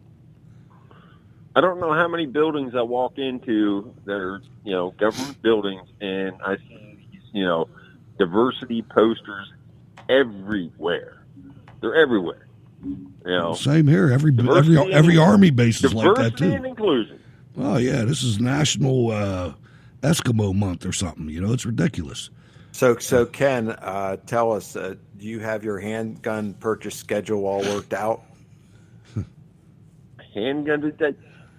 I don't know how many buildings I walk into that are, government buildings, and I see these, diversity posters everywhere. They're everywhere. Same here. Every army base is like that, too. Diversity and inclusion. Oh, yeah, this is National Eskimo Month or something. It's ridiculous. So Ken, tell us, do you have your handgun purchase schedule all worked out? Handgun?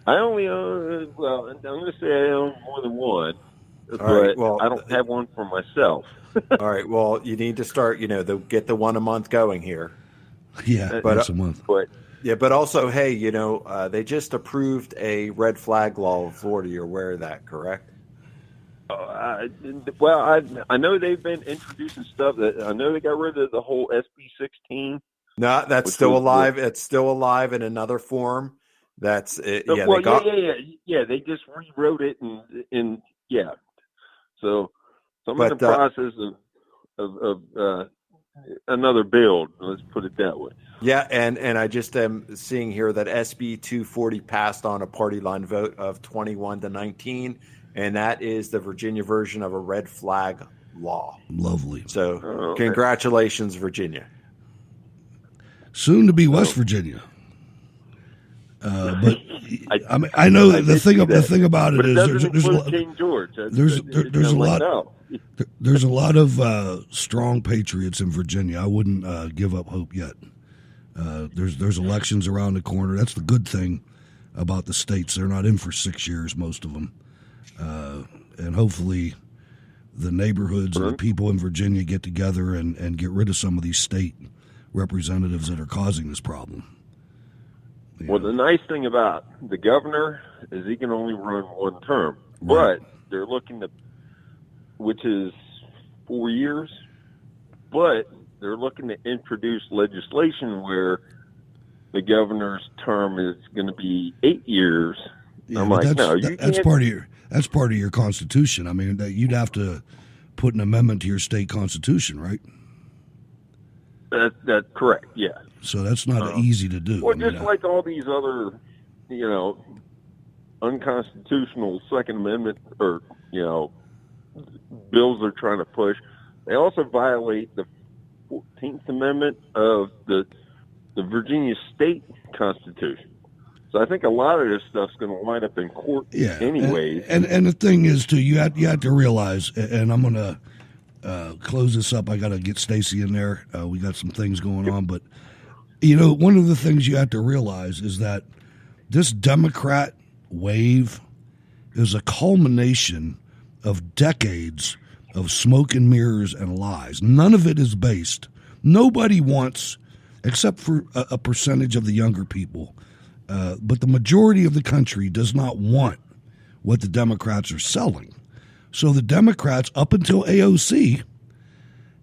I only own, I'm going to say I own more than one, but right, well, I don't have one for myself. All right, well, you need to start, get the one a month going here. Yeah, once a month. But also, hey, they just approved a red flag law in Florida. You're aware of that, correct? I know they've been introducing stuff that I know they got rid of the whole SB 16. No, that's still alive. It's still alive in another form. That's it. Yeah, yeah. They just rewrote it and yeah. So I'm in the process of another build. Let's put it that way. Yeah, and I just am seeing here that SB 240 passed on a party line vote of 21-19. And that is the Virginia version of a red flag law. Lovely. So, congratulations, Virginia. Soon to be West Virginia. But I know that the thing about it is there's a lot. King George. There's a lot. No. There's a lot of strong patriots in Virginia. I wouldn't give up hope yet. There's elections around the corner. That's the good thing about the states. They're not in for 6 years, most of them, and hopefully the neighborhoods and the people in Virginia get together and get rid of some of these state representatives that are causing this problem. Well, the nice thing about the governor is he can only run one term, but they're looking to, which is 4 years, but they're looking to introduce legislation where the governor's term is going to be 8 years. Yeah, I'm like, no, that's part of your Constitution. I mean, that you'd have to put an amendment to your state constitution, right? That's correct. Yeah. So that's not easy to do. Well, just like all these other, unconstitutional Second Amendment or bills they're trying to push, they also violate the 14th Amendment of the Virginia State Constitution. So I think a lot of this stuff's going to wind up in court anyways. And the thing is, too, you have to realize, and I'm going to close this up. I got to get Stacy in there. We got some things going on. But, one of the things you have to realize is that this Democrat wave is a culmination of decades of smoke and mirrors and lies. None of it is based. Nobody wants, except for a percentage of the younger people, but the majority of the country does not want what the Democrats are selling. So the Democrats, up until AOC,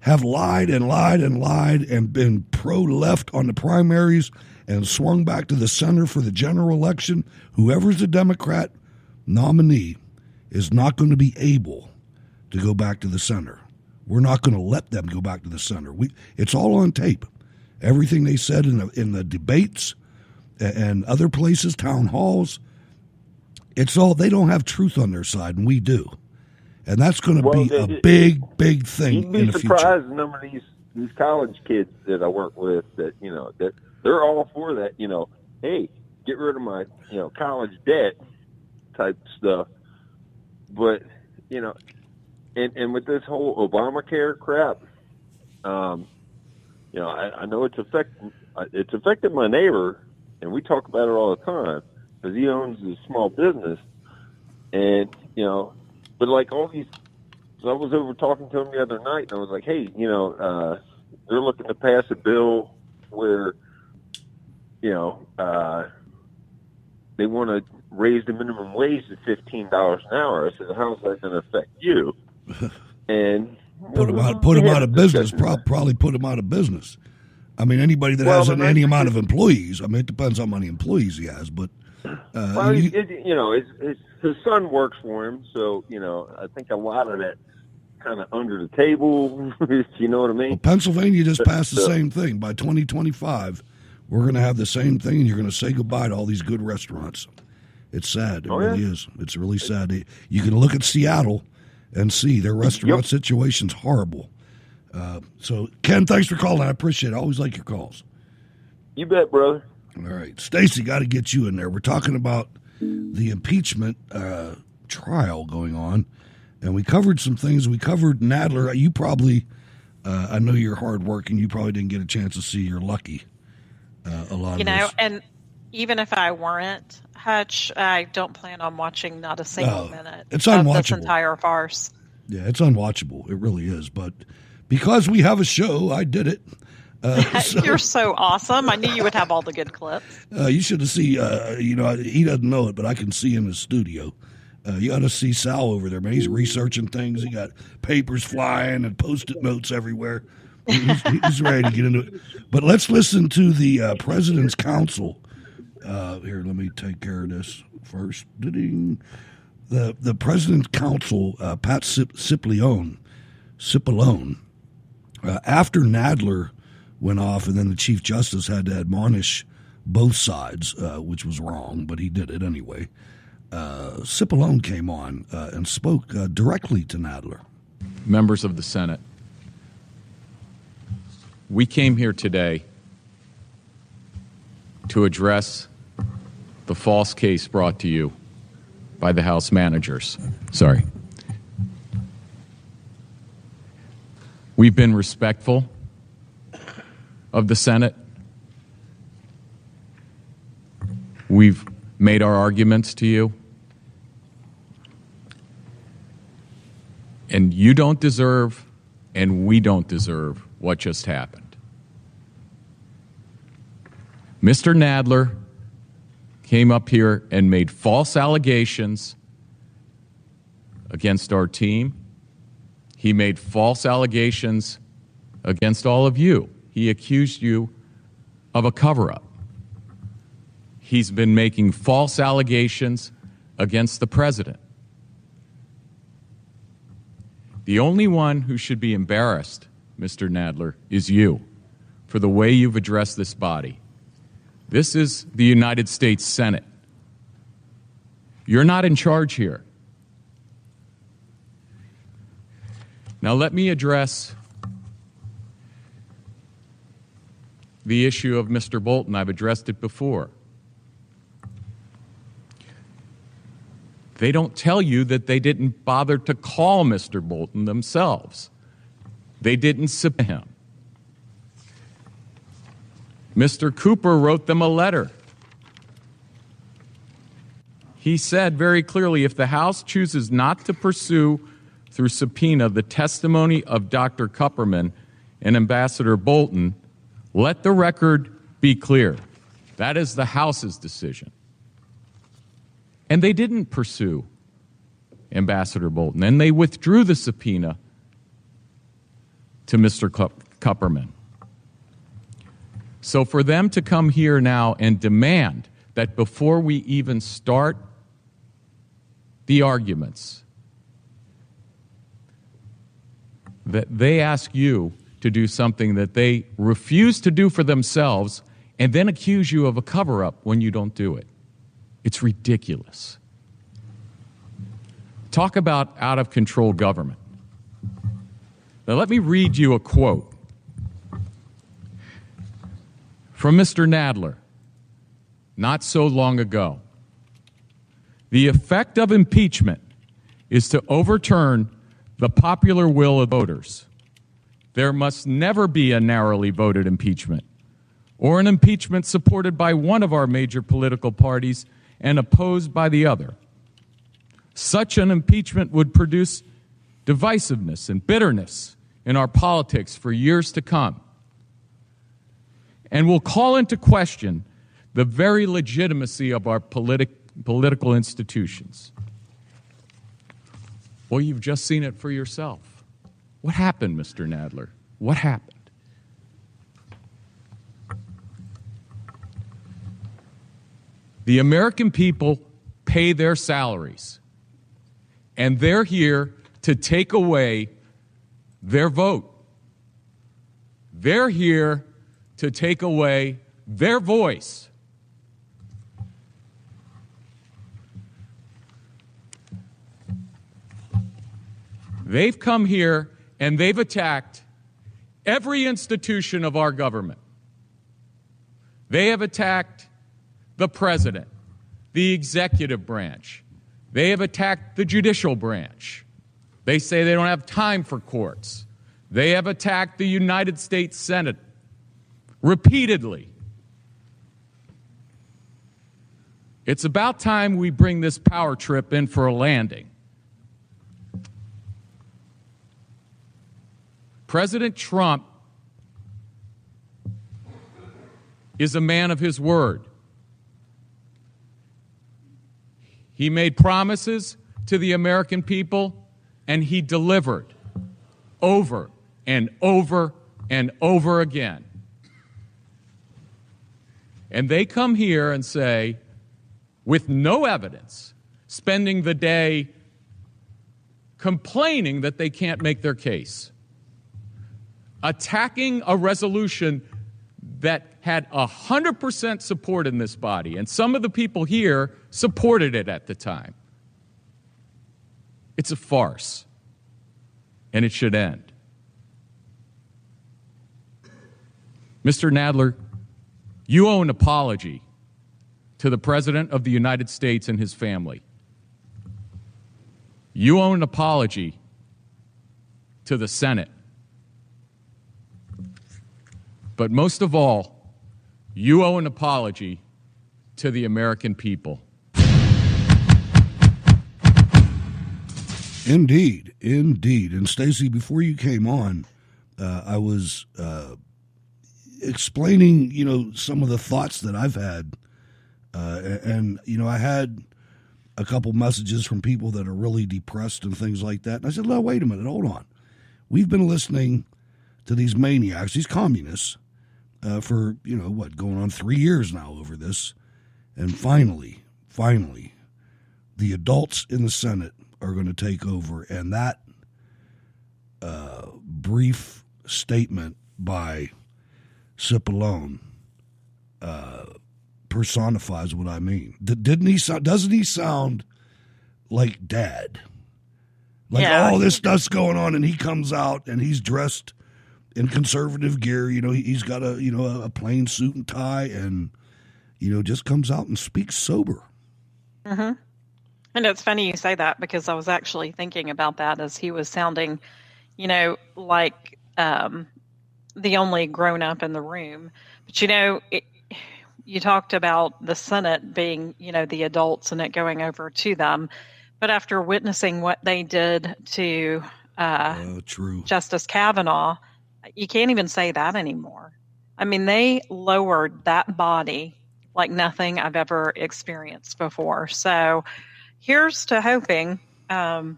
have lied and lied and lied and been pro-left on the primaries and swung back to the center for the general election. Whoever's the Democrat nominee is not going to be able to go back to the center. We're not going to let them go back to the center. It's all on tape. Everything they said in the debates and other places, town halls, it's all, they don't have truth on their side, and we do. And that's going to be a big, big thing in the future. You'd be surprised the number of these college kids that I work with that, that they're all for that, hey, get rid of my, college debt type stuff. But, and with this whole Obamacare crap, I know it's affected my neighbor, and we talk about it all the time because he owns a small business, and but like all these, so I was over talking to him the other night, and I was like, hey, they're looking to pass a bill where they want to raise the minimum wage to $15 an hour. I said, how's that going to affect you? And put them out of business. Probably put them out of business. I mean, anybody that has any amount of employees. I mean, it depends on how many employees he has, but his son works for him, so I think a lot of that kind of under the table. You know what I mean? Well, Pennsylvania just passed the same thing. By 2025, we're going to have the same thing, and you're going to say goodbye to all these good restaurants. It's sad. It really is. It's really sad. You can look at Seattle and see their restaurant situation's horrible. So, Ken, thanks for calling. I appreciate it. I always like your calls. You bet, brother. All right. Stacy, got to get you in there. We're talking about the impeachment trial going on, and we covered some things. We covered Nadler. You probably, I know you're hardworking. You probably didn't get a chance to see. You're lucky. A lot of this. And even if I weren't, Hutch, I don't plan on watching not a single minute it's of unwatchable. this entire farce. Yeah, it's unwatchable. It really is. But because we have a show, I did it. You're so awesome. I knew you would have all the good clips. You should have seen, he doesn't know it, but I can see in the studio. You ought to see Sal over there, man. He's researching things. He got papers flying and Post-it notes everywhere. He's ready to get into it. But let's listen to the President's Counsel. Here, let me take care of this first. The President's Counsel, Pat Cipollone, after Nadler went off, and then the Chief Justice had to admonish both sides, which was wrong, but he did it anyway. Cipollone came on and spoke directly to Nadler. members of the Senate, we came here today to address the false case brought to you by the House managers. Sorry. We've been respectful of the Senate. We've made our arguments to you. And you don't deserve, and we don't deserve what just happened. Mr. Nadler came up here and made false allegations against our team. He made false allegations against all of you. He accused you of a cover-up. He's been making false allegations against the president. The only one who should be embarrassed, Mr. Nadler, is you for the way you've addressed this body. This is the United States Senate. You're not in charge here. Now let me address the issue of Mr. Bolton. I've addressed it before. They don't tell you that they didn't bother to call Mr. Bolton themselves. They didn't subpoena him. Mr. Cooper wrote them a letter. He said very clearly, if the House chooses not to pursue through subpoena the testimony of Dr. Kupperman and Ambassador Bolton, let the record be clear. That is the House's decision. And they didn't pursue Ambassador Bolton, and they withdrew the subpoena to Mr. Kupperman. So for them to come here now and demand that before we even start the arguments, that they ask you to do something that they refuse to do for themselves and then accuse you of a cover-up when you don't do it. It's ridiculous. Talk about out-of-control government. Now let me read you a quote from Mr. Nadler not so long ago. The effect of impeachment is to overturn the popular will of voters. There must never be a narrowly voted impeachment or an impeachment supported by one of our major political parties and opposed by the other. Such an impeachment would produce divisiveness and bitterness in our politics for years to come, and will call into question the very legitimacy of our political institutions. Well, you've just seen it for yourself. What happened, Mr. Nadler? What happened? The American people pay their salaries, and they're here to take away their vote. They're here to take away their voice. They've come here and they've attacked every institution of our government. They have attacked the president, the executive branch. They have attacked the judicial branch. They say they don't have time for courts. They have attacked the United States Senate repeatedly. It's about time we bring this power trip in for a landing. President Trump is a man of his word. He made promises to the American people, and he delivered over and over and over again. And they come here and say, with no evidence, spending the day complaining that they can't make their case, attacking a resolution that had 100% support in this body, and some of the people here supported it at the time. It's a farce. and it should end. Mr. Nadler, you owe an apology to the President of the United States and his family. You owe an apology to the Senate. But most of all, you owe an apology to the American people. Indeed, indeed. And Stacy, before you came on, I was explaining, some of the thoughts that I've had. And I had a couple messages from people that are really depressed and things like that. And I said, no, wait a minute, hold on. We've been listening to these maniacs, these communists, for, going on 3 years now over this. And finally, the adults in the Senate are going to take over. And that brief statement by Cipollone personifies what I mean. Doesn't he sound like Dad? Like all this stuff's going on, and he comes out and he's dressed in conservative gear. He's got a plain suit and tie, and just comes out and speaks sober. Mm-hmm. And it's funny you say that, because I was actually thinking about that as he was sounding, like the only grown up in the room. But you talked about the Senate being, the adults and it going over to them. But after witnessing what they did to Justice Kavanaugh, you can't even say that anymore. I mean, they lowered that body like nothing I've ever experienced before. So here's to hoping that,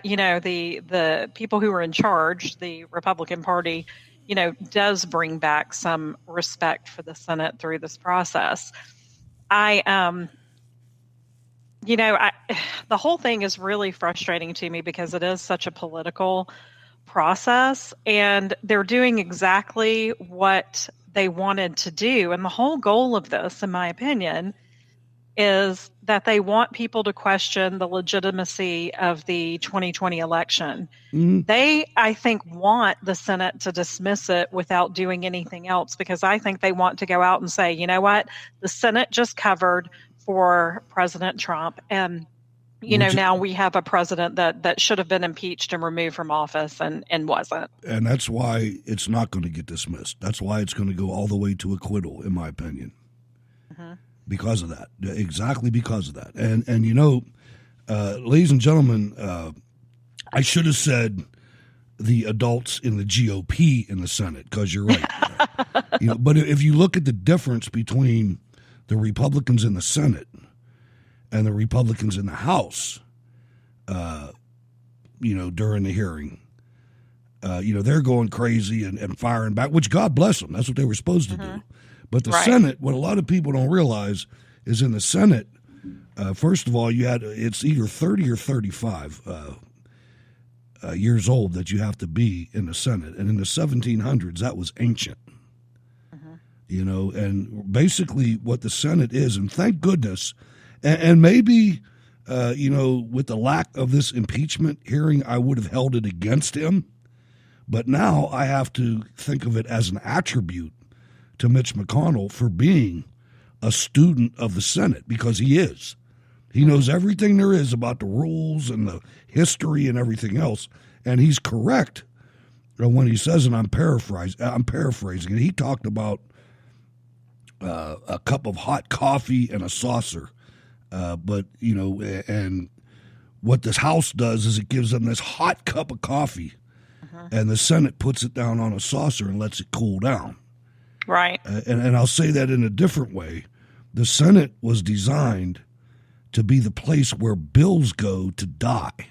the people who are in charge, the Republican Party, does bring back some respect for the Senate through this process. The whole thing is really frustrating to me because it is such a political process, and they're doing exactly what they wanted to do. And the whole goal of this, in my opinion, is that they want people to question the legitimacy of the 2020 election. Mm-hmm. They, I think, want the Senate to dismiss it without doing anything else, because I think they want to go out and say, you know what, the Senate just covered for President Trump, and now we have a president that should have been impeached and removed from office and wasn't. And that's why it's not going to get dismissed. That's why it's going to go all the way to acquittal, in my opinion. Mm-hmm. Because of that. Exactly because of that. And ladies and gentlemen, I should have said the adults in the GOP in the Senate, because you're right. But if you look at the difference between the Republicans in the Senate and the Republicans in the House, during the hearing, they're going crazy and firing back, which God bless them. That's what they were supposed to do. But the Senate, what a lot of people don't realize is in the Senate, first of all, it's either 30 or 35 years old that you have to be in the Senate. And in the 1700s, that was ancient. And basically what the Senate is, and thank goodness, and maybe, with the lack of this impeachment hearing, I would have held it against him. But now I have to think of it as an attribute to Mitch McConnell for being a student of the Senate, because he is. He knows everything there is about the rules and the history and everything else, and he's correct when he says, and I'm paraphrasing, and he talked about a cup of hot coffee and a saucer, and what this House does is it gives them this hot cup of coffee, and the Senate puts it down on a saucer and lets it cool down. Right. And I'll say that in a different way. The Senate was designed to be the place where bills go to die.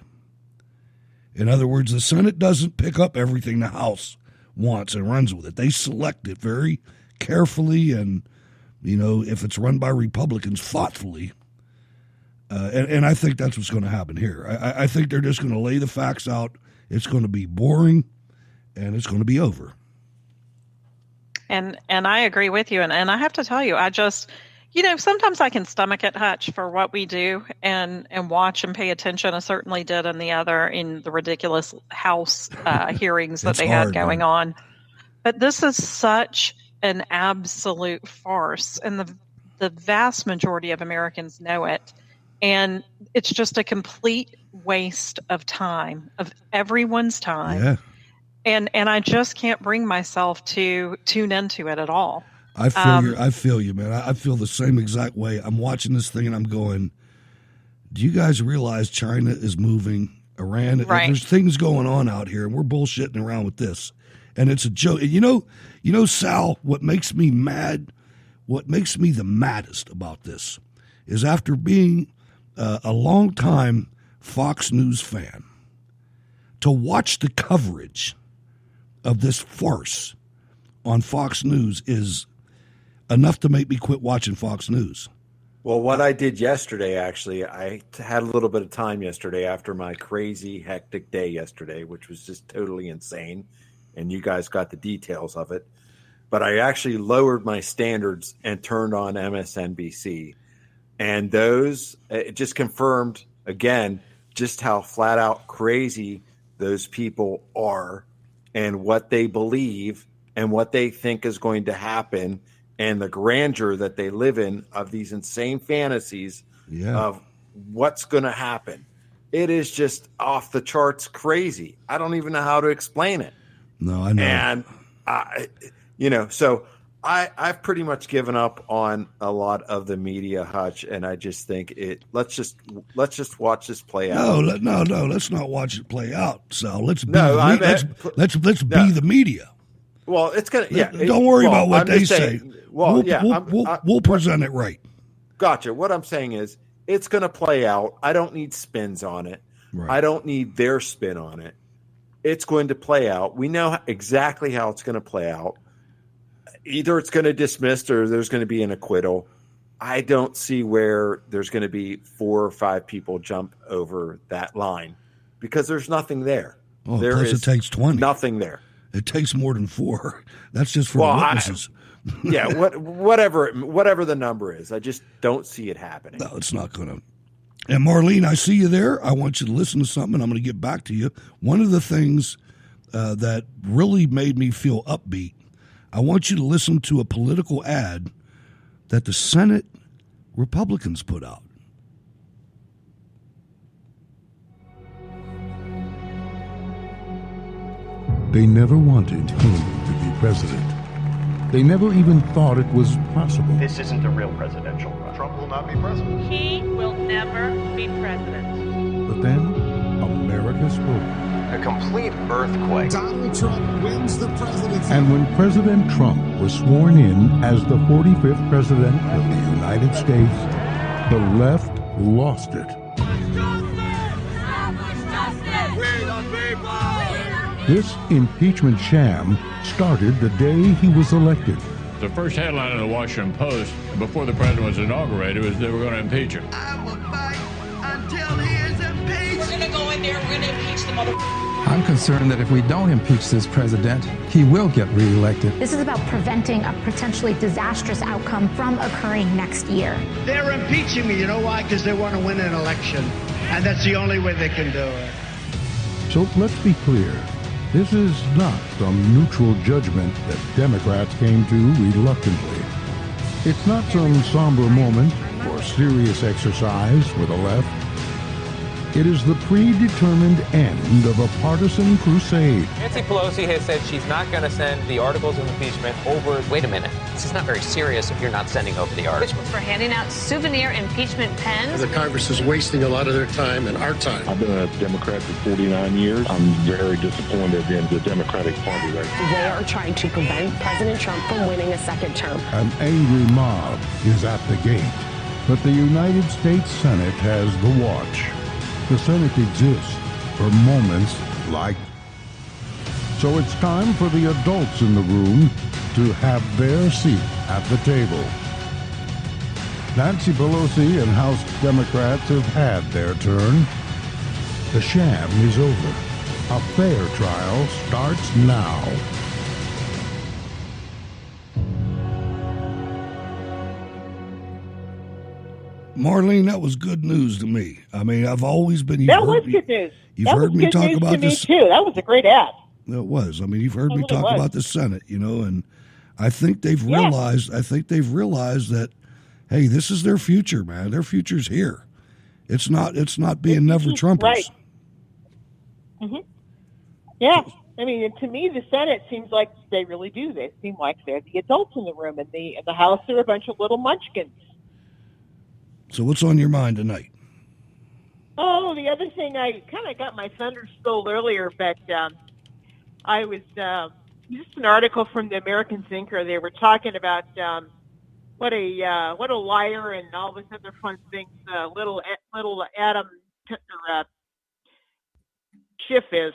In other words, the Senate doesn't pick up everything the House wants and runs with it. They select it very carefully and, if it's run by Republicans, thoughtfully. And I think that's what's going to happen here. I think they're just going to lay the facts out. It's going to be boring, and it's going to be over. And I agree with you. And I have to tell you, I just, Sometimes I can stomach it, Hutch, for what we do and watch and pay attention. I certainly did in the ridiculous House hearings that they had going on. But this is such an absolute farce, and the vast majority of Americans know it. And it's just a complete waste of time, of everyone's time. Yeah. And I just can't bring myself to tune into it at all. I feel you, man. I feel the same exact way. I'm watching this thing and I'm going, do you guys realize China is moving? Iran? Right. There's things going on out here, and we're bullshitting around with this. And it's a joke. You know, Sal, what makes me mad, what makes me the maddest about this is after being a long time Fox News fan, to watch the coverage of this farce on Fox News is enough to make me quit watching Fox News. Well, what I did yesterday, actually, I had a little bit of time yesterday after my crazy, hectic day yesterday, which was just totally insane. And you guys got the details of it. But I actually lowered my standards and turned on MSNBC. And it just confirmed, again, just how flat out crazy those people are and what they believe and what they think is going to happen and the grandeur that they live in of these insane fantasies of what's going to happen. It is just off the charts crazy. I don't even know how to explain it. No, I know. And, so I've pretty much given up on a lot of the media, Hutch, and I just think let's just watch this play out. No, let's not watch it play out, Sal. Let's be the media. Well, it's gonna. Yeah, don't worry about what they say. Well, we'll present it right. Gotcha. What I'm saying is, it's going to play out. I don't need spins on it. Right. I don't need their spin on it. It's going to play out. We know exactly how it's going to play out. Either it's going to dismiss or there's going to be an acquittal. I don't see where there's going to be 4 or 5 people jump over that line because there's nothing there. Oh, plus it takes 20. Nothing there. It takes more than 4. That's just for the witnesses. Whatever the number is, I just don't see it happening. No, it's not going to. And Marlene, I see you there. I want you to listen to something, and I'm going to get back to you. One of the things that really made me feel upbeat, I want you to listen to a political ad that the Senate Republicans put out. They never wanted him to be president. They never even thought it was possible. This isn't a real presidential run. Trump will not be president. He will never be president. But then, America spoke. A complete earthquake. Donald Trump wins the presidency. And when President Trump was sworn in as the 45th president of the United States, the left lost it. This impeachment sham started the day he was elected. The first headline in the Washington Post before the president was inaugurated was they were going to impeach him. I will fight until he is impeached. We're going to go in there, we're going to impeach the motherfucker. I'm concerned that if we don't impeach this president, he will get reelected. This is about preventing a potentially disastrous outcome from occurring next year. They're impeaching me. You know why? Because they want to win an election. And that's the only way they can do it. So let's be clear. This is not some neutral judgment that Democrats came to reluctantly. It's not some somber moment or serious exercise for the left. It is the predetermined end of a partisan crusade. Nancy Pelosi has said she's not going to send the articles of impeachment over. Wait a minute. This is not very serious if you're not sending over the articles. For handing out souvenir impeachment pens. The Congress is wasting a lot of their time and our time. I've been a Democrat for 49 years. I'm very disappointed in the Democratic Party right now. They are trying to prevent President Trump from winning a second term. An angry mob is at the gate, but the United States Senate has the watch. The Senate exists for moments like. So it's time for the adults in the room to have their seat at the table. Nancy Pelosi and House Democrats have had their turn. The sham is over. A fair trial starts now. Marlene, that was good news to me. I mean, I've always been. That was good news. You've that heard was me good talk news about to this. Me too. That was a great ad. It was. I mean, you've heard It me really talk was. about the Senate, and I think they've realized. I think they've realized that, hey, this is their future, man. Their future's here. It's not being never Trumpers. Right. Mm-hmm. Yeah. I mean, to me, the Senate seems like they really do. They seem like they're the adults in the room, and the House are a bunch of little munchkins. So what's on your mind tonight? Oh, the other thing, I kind of got my thunder stole earlier, but I was just an article from the American Thinker. They were talking about what a liar and all this other fun things. Little Adam Schiff is.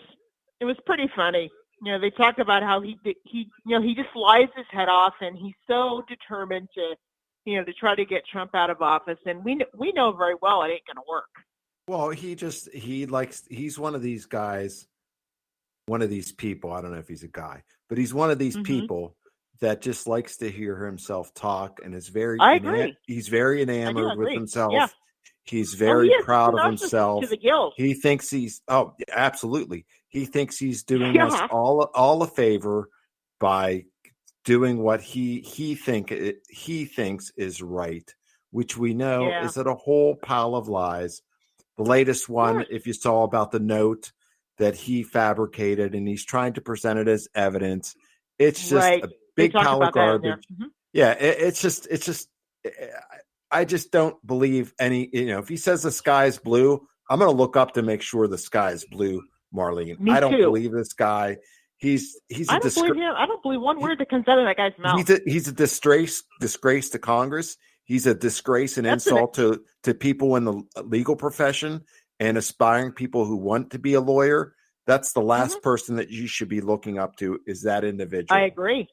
It was pretty funny. They talk about how he just lies his head off, and he's so determined to try to get Trump out of office. And we know very well it ain't going to work. Well, he's one of these guys, one of these people. I don't know if he's a guy, but he's one of these people that just likes to hear himself talk, and is very. I agree. He's very enamored with himself. Yeah. He's very proud of narcissist himself. To the gills. He thinks absolutely. He thinks he's doing us all a favor by doing what he thinks is right, which we know is a whole pile of lies. The latest one, if you saw about the note that he fabricated, and he's trying to present it as evidence, it's just a big pile of garbage. Yeah, it's just. I just don't believe any. If he says the sky is blue, I'm going to look up to make sure the sky is blue, Marlene. Me I don't too. believe this guy. He's I don't believe him. I don't believe one word that comes out of that guy's mouth. He's a disgrace to Congress. He's a disgrace and insult to people in the legal profession and aspiring people who want to be a lawyer. That's the last person that you should be looking up to, is that individual. I agree.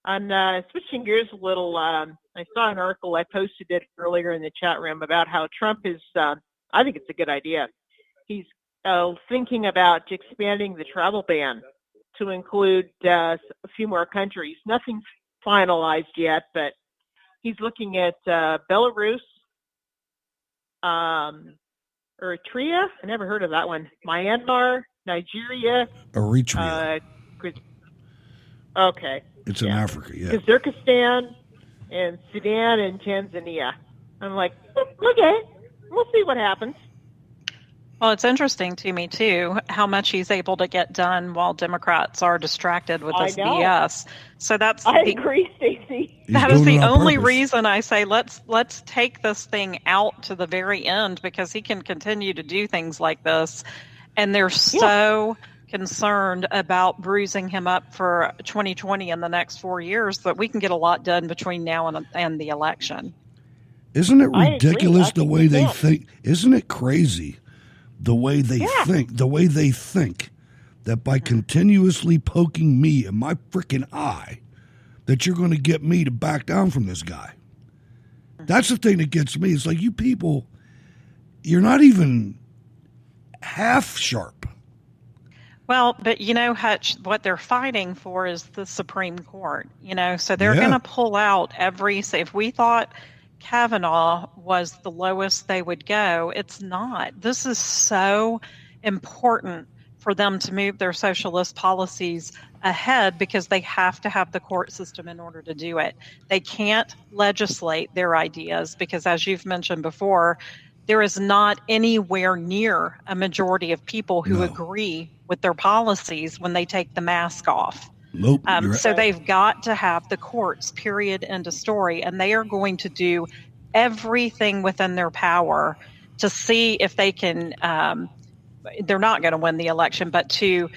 I'm switching gears a little. I saw an article, I posted it earlier in the chat room, about how Trump is, I think it's a good idea. He's thinking about expanding the travel ban to include a few more countries. Nothing's finalized yet, but he's looking at Belarus, Eritrea. I never heard of that one. Myanmar, Nigeria. Eritrea. Okay. It's in Africa, yeah. Kazakhstan and Sudan and Tanzania. I'm like, okay, we'll see what happens. Well, it's interesting to me, too, how much he's able to get done while Democrats are distracted with this BS. So I agree, Stacy. That is the only reason I say let's take this thing out to the very end, because he can continue to do things like this. And they're so concerned about bruising him up for 2020 and the next 4 years that we can get a lot done between now and the election. Isn't it ridiculous the way they think? Isn't it crazy the way they think? The way they think that by continuously poking me in my freaking eye, that you're going to get me to back down from this guy. That's the thing that gets me. It's like, you people, you're not even half sharp. Well, but Hutch, what they're fighting for is the Supreme Court, so they're going to pull out if we thought Kavanaugh was the lowest they would go, it's not. This is so important for them to move their socialist policies ahead, because they have to have the court system in order to do it. They can't legislate their ideas because, as you've mentioned before, there is not anywhere near a majority of people who agree with their policies when they take the mask off. Nope. So they've got to have the courts, period, end of story. And they are going to do everything within their power to see if they can, they're not going to win the election, but to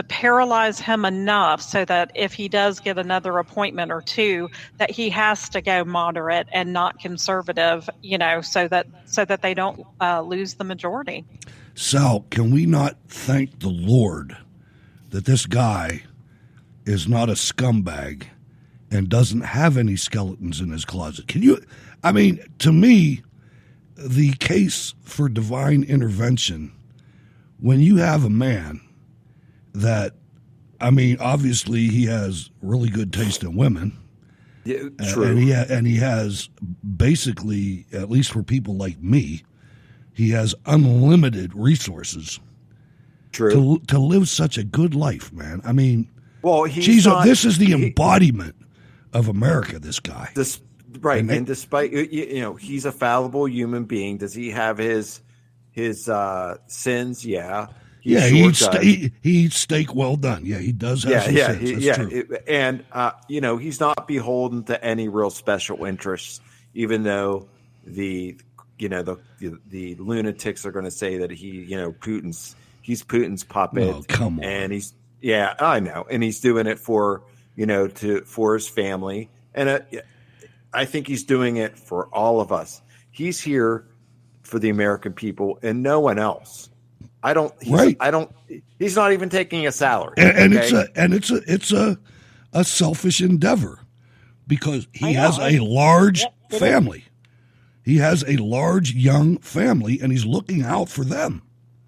paralyze him enough so that if he does get another appointment or two, that he has to go moderate and not conservative, so that they don't lose the majority. Sal, can we not thank the Lord that this guy is not a scumbag and doesn't have any skeletons in his closet? To me, the case for divine intervention, when you have a man that, obviously he has really good taste in women. Yeah, true. And he has basically, at least for people like me, he has unlimited resources. True. To live such a good life, man. I mean, well, this is the embodiment of America. This guy, right? And despite he's a fallible human being. Does he have his sins? Yeah. He eats steak well done. Yeah, he does have some sins. That's true. And he's not beholden to any real special interests, even though the lunatics are going to say that he's Putin's puppet. Oh, come on. And I know. And he's doing it for his family. And I think he's doing it for all of us. He's here for the American people and no one else. He's not even taking a salary. And it's a selfish endeavor because he has a large family. He has a large young family and he's looking out for them.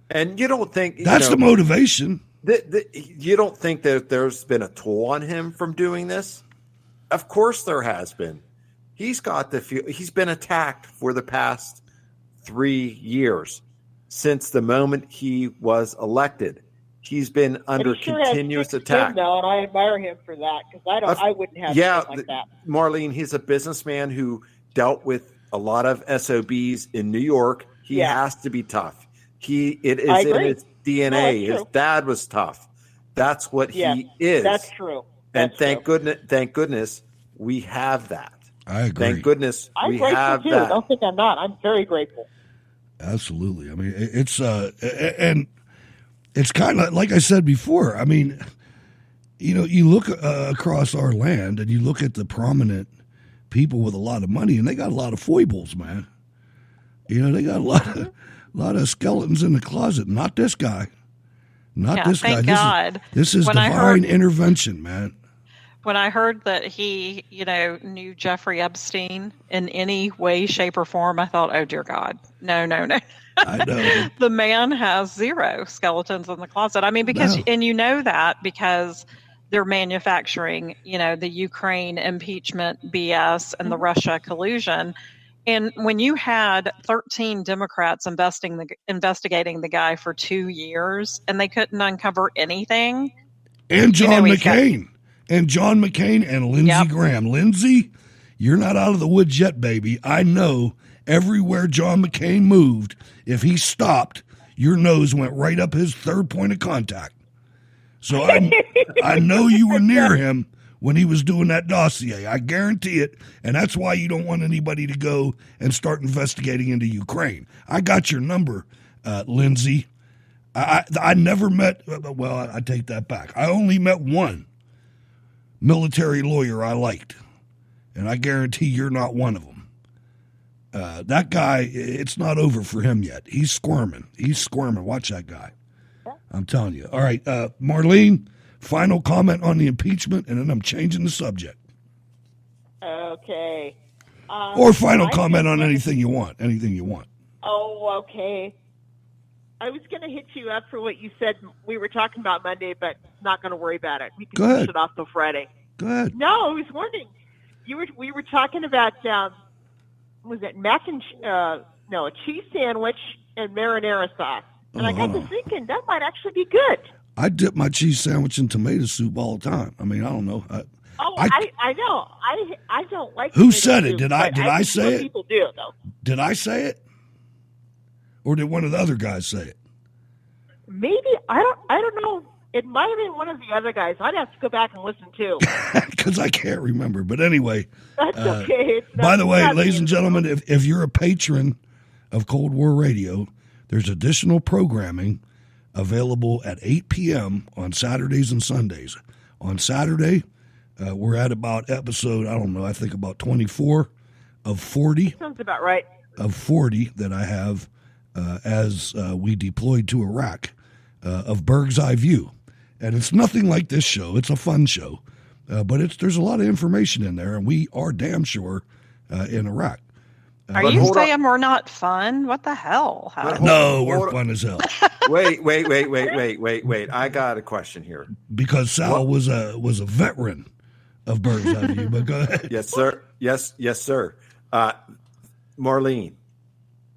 And you don't think that's the motivation? You don't think that there's been a toll on him from doing this? Of course there has been. He's been attacked for the past 3 years since the moment he was elected. He's been under continuous attack. Now, and I admire him for that because I wouldn't have something like that. Marlene, he's a businessman who dealt with a lot of SOBs in New York. He has to be tough. It is in his DNA. His dad was tough. That's what he is. That's true. And thank goodness we have that. I agree. Thank goodness we have too. that. Don't think I'm not. I'm very grateful. Absolutely. I mean, it's and it's kind of like I said before. I mean, you look across our land and you look at the prominent people with a lot of money, and they got a lot of foibles, man. They got a lot of skeletons in the closet. Not this guy. Not this guy. Thank God. This is divine intervention, man. When I heard that he, knew Jeffrey Epstein in any way, shape, or form, I thought, oh, dear God. No. I know. The man has 0 skeletons in the closet. I mean, and that because they're manufacturing, the Ukraine impeachment BS and the Russia collusion. And when you had 13 Democrats investigating the guy for 2 years and they couldn't uncover anything. And John McCain. And John McCain and Lindsey Graham. Lindsey, you're not out of the woods yet, baby. I know everywhere John McCain moved, if he stopped, your nose went right up his third point of contact. So I know you were near him when he was doing that dossier. I guarantee it. And that's why you don't want anybody to go and start investigating into Ukraine. I got your number, Lindsey. I never met, well, I take that back. I only met one military lawyer I liked, and I guarantee you're not one of them. That guy, it's not over for him yet. He's squirming. Watch that guy. I'm telling you. All right, Marlene, final comment on the impeachment, and then I'm changing the subject. Okay. Or final comment on anything you want. Oh, okay. I was going to hit you up for what you said. We were talking about Monday, but not going to worry about it. We can push it off till Friday. Go ahead. No, I was wondering. We were talking about was it a cheese sandwich and marinara sauce, and I got to thinking that might actually be good. I dip my cheese sandwich in tomato soup all the time. I mean, I don't know. I know. I don't like. Who said it? Did I say it? People do though. Did I say it? Or did one of the other guys say it? Maybe I don't know. It might have been one of the other guys. I'd have to go back and listen too. Because I can't remember. But anyway. That's okay. By the way, ladies and gentlemen, if you're a patron of Cold War Radio, there's additional programming available at 8 p.m. on Saturdays and Sundays. On Saturday, we're at about episode, I think about 24 of 40. Sounds about right. Of 40 that I have as we deployed to Iraq of Berg's Eye View. And it's nothing like this show. It's a fun show. But there's a lot of information in there, and we are damn sure in Iraq. Are you saying we're not fun? What the hell? No, we're fun as hell. Wait. I got a question here. Because Sal was a veteran of bird's eye view. But go ahead. Yes, sir. Yes, sir. Marlene.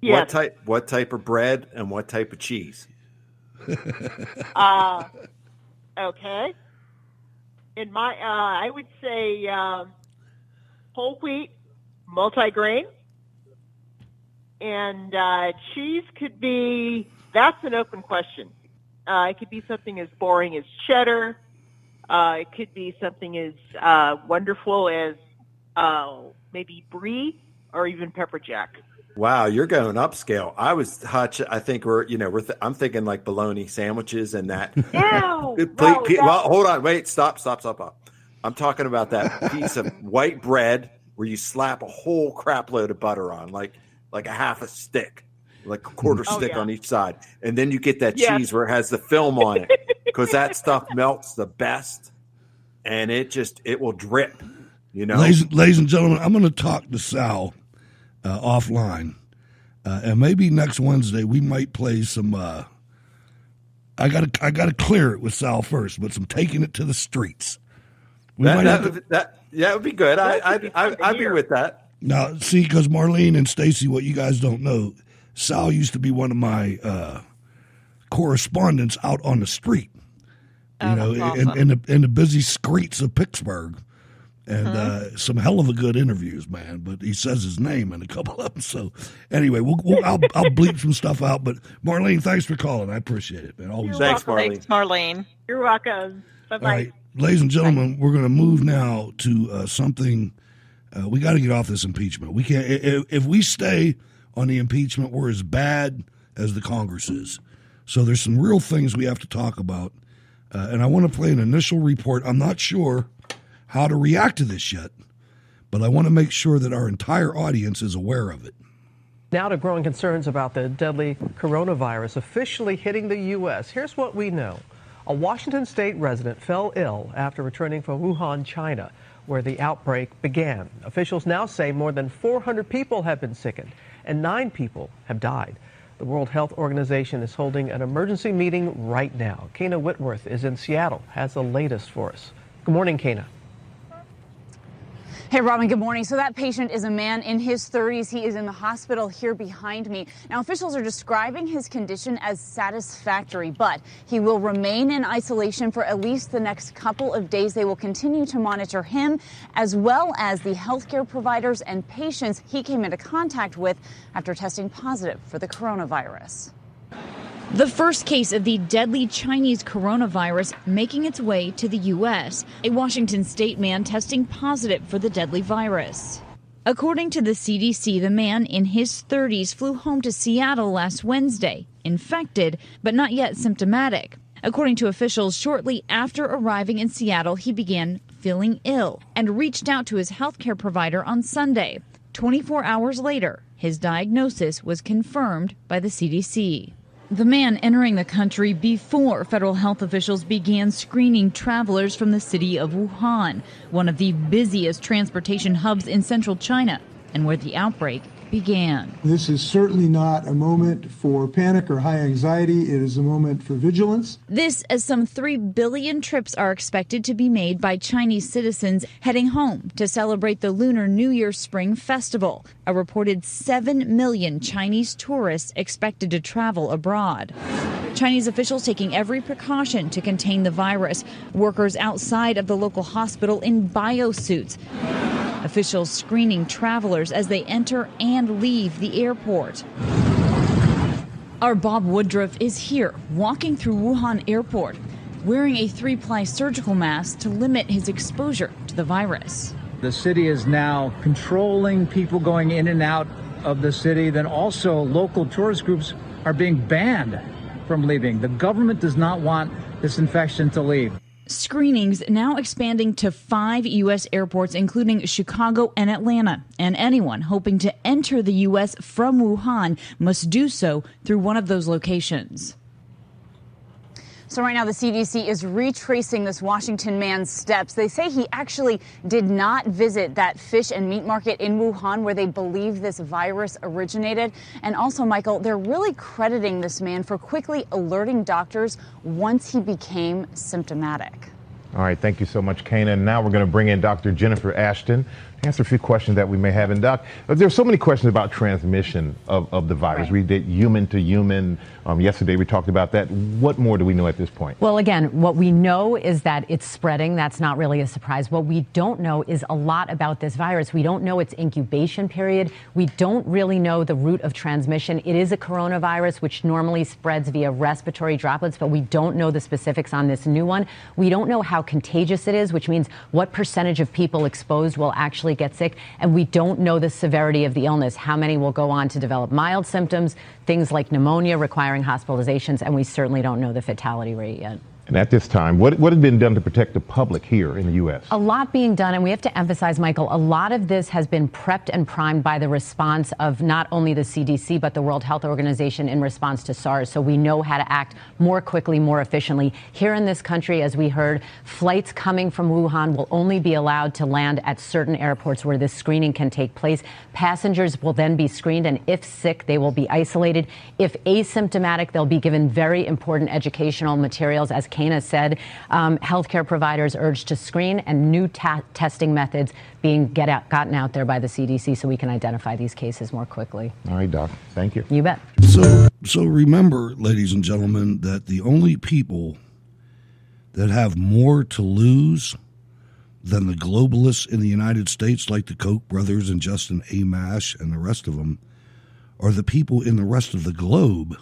Yes. What type of bread and what type of cheese? Okay. In my, I would say whole wheat, multigrain, and cheese could be. That's an open question. It could be something as boring as cheddar. It could be something as wonderful as maybe brie or even pepper jack. Wow, you're going upscale. I was Hutch. I think I'm thinking like bologna sandwiches and that. Ew, well, hold on, wait, stop. I'm talking about that piece of white bread where you slap a whole crap load of butter on, like a half a stick, like a quarter stick on each side, and then you get that cheese where it has the film on it, because that stuff melts the best, and it will drip. Ladies and gentlemen, I'm going to talk to Sal offline, and maybe next Wednesday we might play some. I gotta clear it with Sal first, but some taking it to the streets. That would be good. I'd be with that. Now, see, because Marlene and Stacy, what you guys don't know, Sal used to be one of my correspondents out on the street. Awesome. in the busy streets of Pittsburgh. And some hell of a good interviews, man. But he says his name in a couple of them. So anyway, I'll bleep some stuff out. But Marlene, thanks for calling. I appreciate it, man. Always. Thanks, Marlene. Thanks, Marlene. You're welcome. Bye-bye. All right, ladies and gentlemen, we're going to move now to something. We got to get off this impeachment. We can't. If we stay on the impeachment, we're as bad as the Congress is. So there's some real things we have to talk about. And I want to play an initial report. I'm not sure how to react to this yet, but I want to make sure that our entire audience is aware of it. Now to growing concerns about the deadly coronavirus officially hitting the U.S. Here's what we know. A Washington state resident fell ill after returning from Wuhan, China, where the outbreak began. Officials now say more than 400 people have been sickened and 9 people have died. The World Health Organization is holding an emergency meeting right now. Kana Whitworth is in Seattle, has the latest for us. Good morning, Kana. Hey, Robin, good morning. So that patient is a man in his 30s. He is in the hospital here behind me. Now, officials are describing his condition as satisfactory, but he will remain in isolation for at least the next couple of days. They will continue to monitor him as well as the healthcare providers and patients he came into contact with after testing positive for the coronavirus. The first case of the deadly Chinese coronavirus making its way to the U.S., a Washington state man testing positive for the deadly virus. According to the CDC, the man in his 30s flew home to Seattle last Wednesday, infected but not yet symptomatic. According to officials, shortly after arriving in Seattle, he began feeling ill and reached out to his healthcare provider on Sunday. 24 hours later, his diagnosis was confirmed by the CDC. The man entering the country before federal health officials began screening travelers from the city of Wuhan, one of the busiest transportation hubs in central China, and where the outbreak began. This is certainly not a moment for panic or high anxiety. It is a moment for vigilance. This as some 3 billion trips are expected to be made by Chinese citizens heading home to celebrate the Lunar New Year Spring Festival. A reported 7 million Chinese tourists expected to travel abroad. Chinese officials taking every precaution to contain the virus. Workers outside of the local hospital in biosuits. Officials screening travelers as they enter and leave the airport. Our Bob Woodruff is here, walking through Wuhan Airport, wearing a 3-ply surgical mask to limit his exposure to the virus. The city is now controlling people going in and out of the city. Then also local tourist groups are being banned from leaving. The government does not want this infection to leave. Screenings now expanding to 5 U.S. airports, including Chicago and Atlanta. And anyone hoping to enter the U.S. from Wuhan must do so through one of those locations. So right now the CDC is retracing this Washington man's steps. They say he actually did not visit that fish and meat market in Wuhan where they believe this virus originated. And also, Michael, they're really crediting this man for quickly alerting doctors once he became symptomatic. All right, thank you so much, Kana. And now we're going to bring in Dr. Jennifer Ashton to answer a few questions that we may have. And Doc, there's so many questions about transmission of the virus. Right. We did human to human. Yesterday we talked about that. What more do we know at this point? Well, again, what we know is that it's spreading. That's not really a surprise. What we don't know is a lot about this virus. We don't know its incubation period. We don't really know the route of transmission. It is a coronavirus, which normally spreads via respiratory droplets, but we don't know the specifics on this new one. We don't know how contagious it is, which means what percentage of people exposed will actually get sick. And we don't know the severity of the illness, how many will go on to develop mild symptoms, things like pneumonia requiring hospitalizations, and we certainly don't know the fatality rate yet. And at this time, what has been done to protect the public here in the U.S.? A lot being done, and we have to emphasize, Michael, a lot of this has been prepped and primed by the response of not only the CDC, but the World Health Organization in response to SARS. So we know how to act more quickly, more efficiently. Here in this country, as we heard, flights coming from Wuhan will only be allowed to land at certain airports where this screening can take place. Passengers will then be screened, and if sick, they will be isolated. If asymptomatic, they'll be given very important educational materials. As Kana said, healthcare providers urged to screen, and new testing methods being gotten out there by the CDC so we can identify these cases more quickly. All right, Doc. Thank you. You bet. So remember, ladies and gentlemen, that the only people that have more to lose than the globalists in the United States, like the Koch brothers and Justin Amash and the rest of them, are the people in the rest of the globe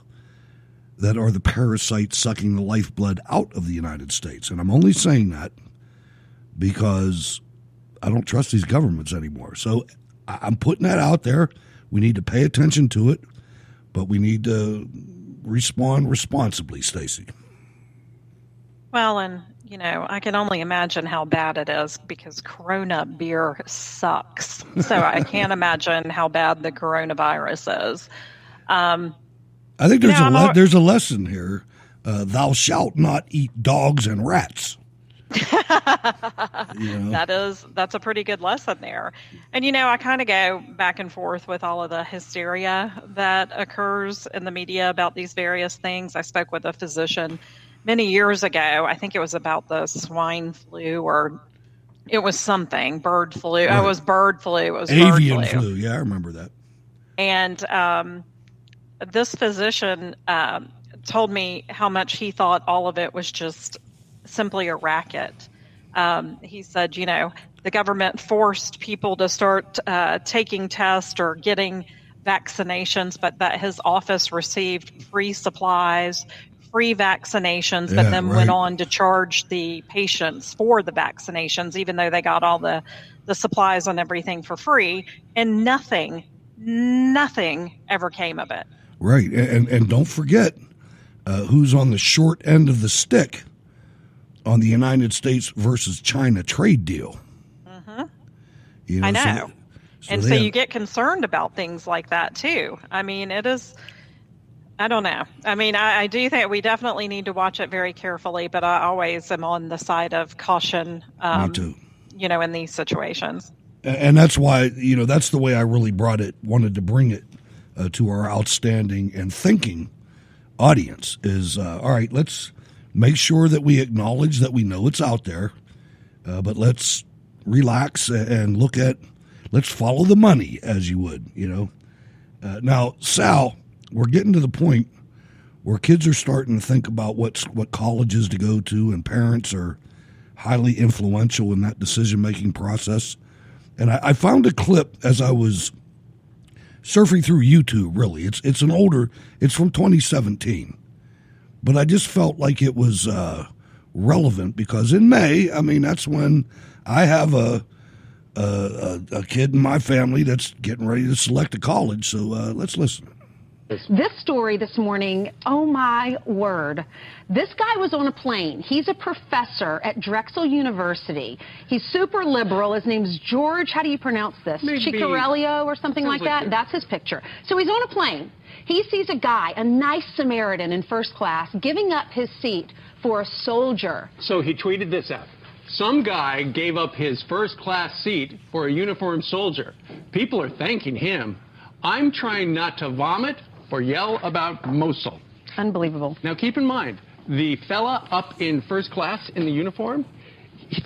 that are the parasites sucking the lifeblood out of the United States. And I'm only saying that because I don't trust these governments anymore. So I'm putting that out there. We need to pay attention to it, but we need to respond responsibly, Stacy. Well, and, you know, I can only imagine how bad it is because Corona beer sucks. So I can't imagine how bad the coronavirus is. I think there's a lesson here. Thou shalt not eat dogs and rats. That's a pretty good lesson there. And, you know, I kind of go back and forth with all of the hysteria that occurs in the media about these various things. I spoke with a physician many years ago. I think it was about the swine flu, or it was something, bird flu. Right. It was bird flu. It was avian bird flu. Yeah, I remember that. And this physician told me how much he thought all of it was just simply a racket. He said, you know, the government forced people to start taking tests or getting vaccinations, but that his office received free supplies, free vaccinations, but then went on to charge the patients for the vaccinations, even though they got all the supplies and everything for free, and nothing ever came of it. Right. And don't forget who's on the short end of the stick on the United States versus China trade deal. Mm-hmm. You know, I know. So you get concerned about things like that, too. I mean, it is, I don't know. I mean, I do think we definitely need to watch it very carefully, but I always am on the side of caution, Me too. You know, in these situations. And that's why, you know, that's the way I really wanted to bring it to our outstanding and thinking audience is, all right, let's make sure that we acknowledge that we know it's out there, but let's relax and let's follow the money, as you would, you know. Now, Sal, we're getting to the point where kids are starting to think about what colleges to go to, and parents are highly influential in that decision-making process. And I found a clip as I was surfing through YouTube, really. It's from 2017. But I just felt like it was relevant because in May, I mean, that's when I have a kid in my family that's getting ready to select a college. So let's listen. This story this morning, oh my word. This guy was on a plane. He's a professor at Drexel University. He's super liberal. His name's George, how do you pronounce this? Ciccarello or something like that? That's his picture. So he's on a plane. He sees a guy, a nice Samaritan in first class, giving up his seat for a soldier. So he tweeted this out. Some guy gave up his first class seat for a uniformed soldier. People are thanking him. I'm trying not to vomit or yell about Mosul. Unbelievable. Now keep in mind, the fella up in first class in the uniform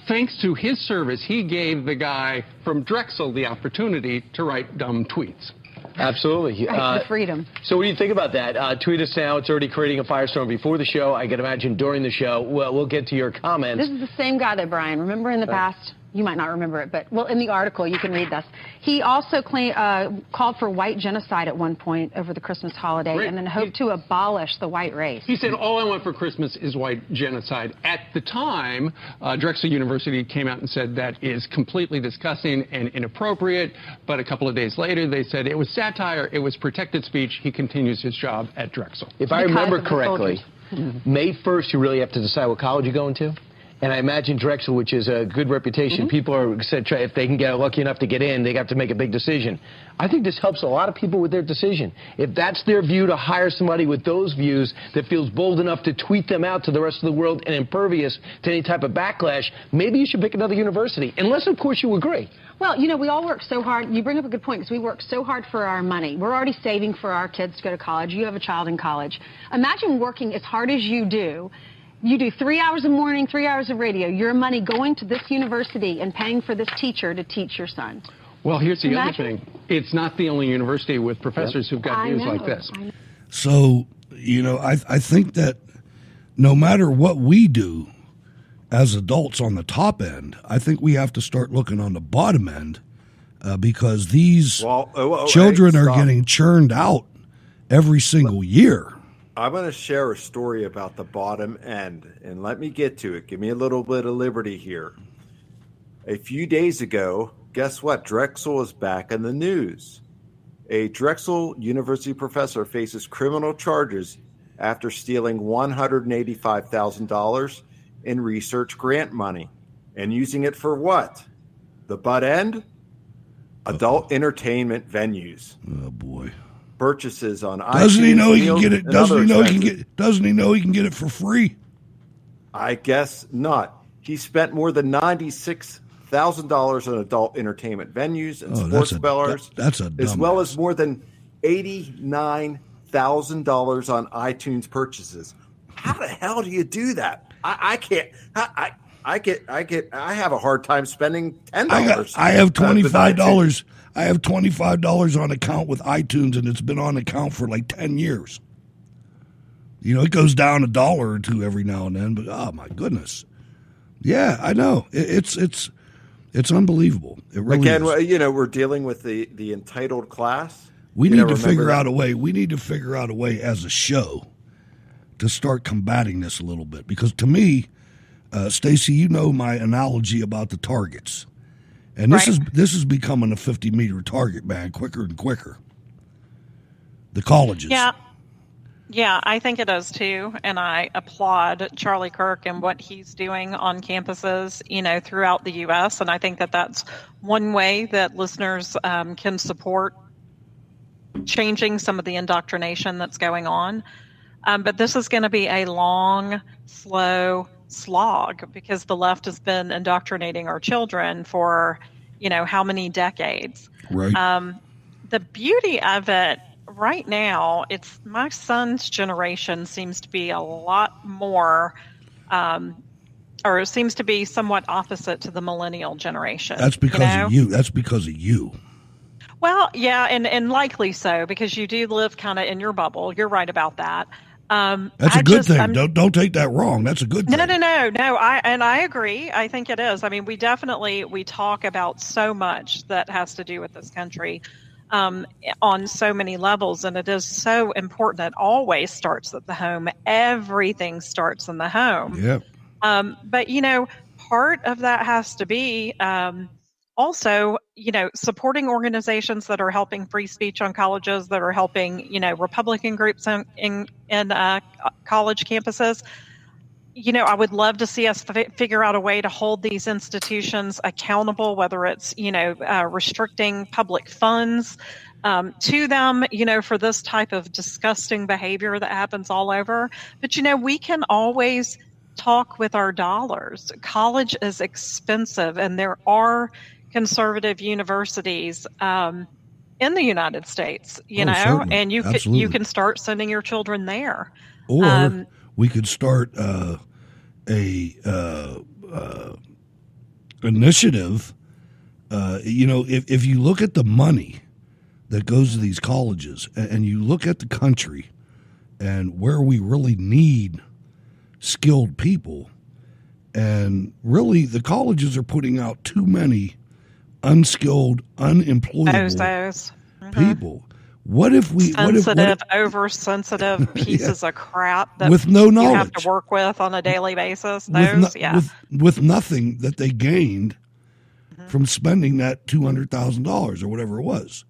thanks to his service, he gave the guy from Drexel the opportunity to write dumb tweets. Absolutely. The freedom. So what do you think about that? Tweet us now. It's already creating a firestorm before the show. I can imagine during the show. Well, we'll get to your comments. This is the same guy that Brian, remember in the past? You might not remember it, but, well, in the article, you can read this. He also called for white genocide at one point over the Christmas holiday, Right. and then hoped to abolish the white race. He said, all I want for Christmas is white genocide. At the time, Drexel University came out and said that is completely disgusting and inappropriate. But a couple of days later, they said it was satire, it was protected speech. He continues his job at Drexel. If I remember correctly, May 1st, you really have to decide what college you're going to. And I imagine Drexel, which is a good reputation, people are said if they can get lucky enough to get in, they have to make a big decision. I think this helps a lot of people with their decision. If that's their view, to hire somebody with those views that feels bold enough to tweet them out to the rest of the world and impervious to any type of backlash, maybe you should pick another university, unless, of course, you agree. Well, you know, we all work so hard. You bring up a good point, because we work so hard for our money. We're already saving for our kids to go to college. You have a child in college. Imagine working as hard as you do. You do 3 hours of morning, 3 hours of radio. Your money going to this university and paying for this teacher to teach your son. Well, here's the other thing. It's not the only university with professors who've got views like this. So, you know, I think that no matter what we do as adults on the top end, I think we have to start looking on the bottom end because these children are getting churned out every single year. I'm going to share a story about the bottom end, and let me get to it. Give me a little bit of liberty here. A few days ago, guess what? Drexel is back in the news. A Drexel University professor faces criminal charges after stealing $185,000 in research grant money and using it for what? The butt end? Adult entertainment venues. Oh, boy. Purchases on iTunes. Doesn't he know he can get it? Doesn't he know he can get? Doesn't he know he can get it for free? I guess not. He spent more than $96,000 on adult entertainment venues and sports bars. That's a as well as more than $89,000 on iTunes purchases. How the hell do you do that? I can't. I have a hard time spending $10. I have $25. I have $25 on account with iTunes, and it's been on account for like 10 years. You know, it goes down $1 or $2 every now and then, but oh my goodness, yeah, I know it's unbelievable. It really is. You know, we're dealing with the entitled class. We need to figure out a way. We need to figure out a way as a show to start combating this a little bit, because to me, Stacy, you know my analogy about the targets. And this is becoming a 50-meter target, man, quicker and quicker. The colleges. Yeah, I think it is too, and I applaud Charlie Kirk and what he's doing on campuses, you know, throughout the U.S. And I think that that's one way that listeners can support changing some of the indoctrination that's going on. But this is going to be a long, slow slog, because the left has been indoctrinating our children for, you know, how many decades. Right. The beauty of it right now, it's my son's generation seems to be a lot more, or it seems to be somewhat opposite to the millennial generation. That's because of you. That's because of you. Well, yeah, and likely so, because you do live kind of in your bubble. You're right about that. That's a good thing. Don't take that wrong. That's a good thing. No. I agree. I think it is. I mean, we talk about so much that has to do with this country on so many levels, and it is so important. It always starts at the home. Everything starts in the home. Yeah. But you know, part of that has to be also, you know, supporting organizations that are helping free speech on colleges, that are helping, you know, Republican groups in college campuses. You know, I would love to see us figure out a way to hold these institutions accountable, whether it's, you know, restricting public funds to them, you know, for this type of disgusting behavior that happens all over. But, you know, we can always talk with our dollars. College is expensive, and there are conservative universities in the United States, you know, certainly. And you can start sending your children there. Or we could start initiative, if you look at the money that goes to these colleges and you look at the country and where we really need skilled people, and really the colleges are putting out too many unskilled, unemployable people. What if we oversensitive pieces of crap that with no knowledge you have to work with on a daily basis? With nothing that they gained from spending that $200,000 or whatever it was.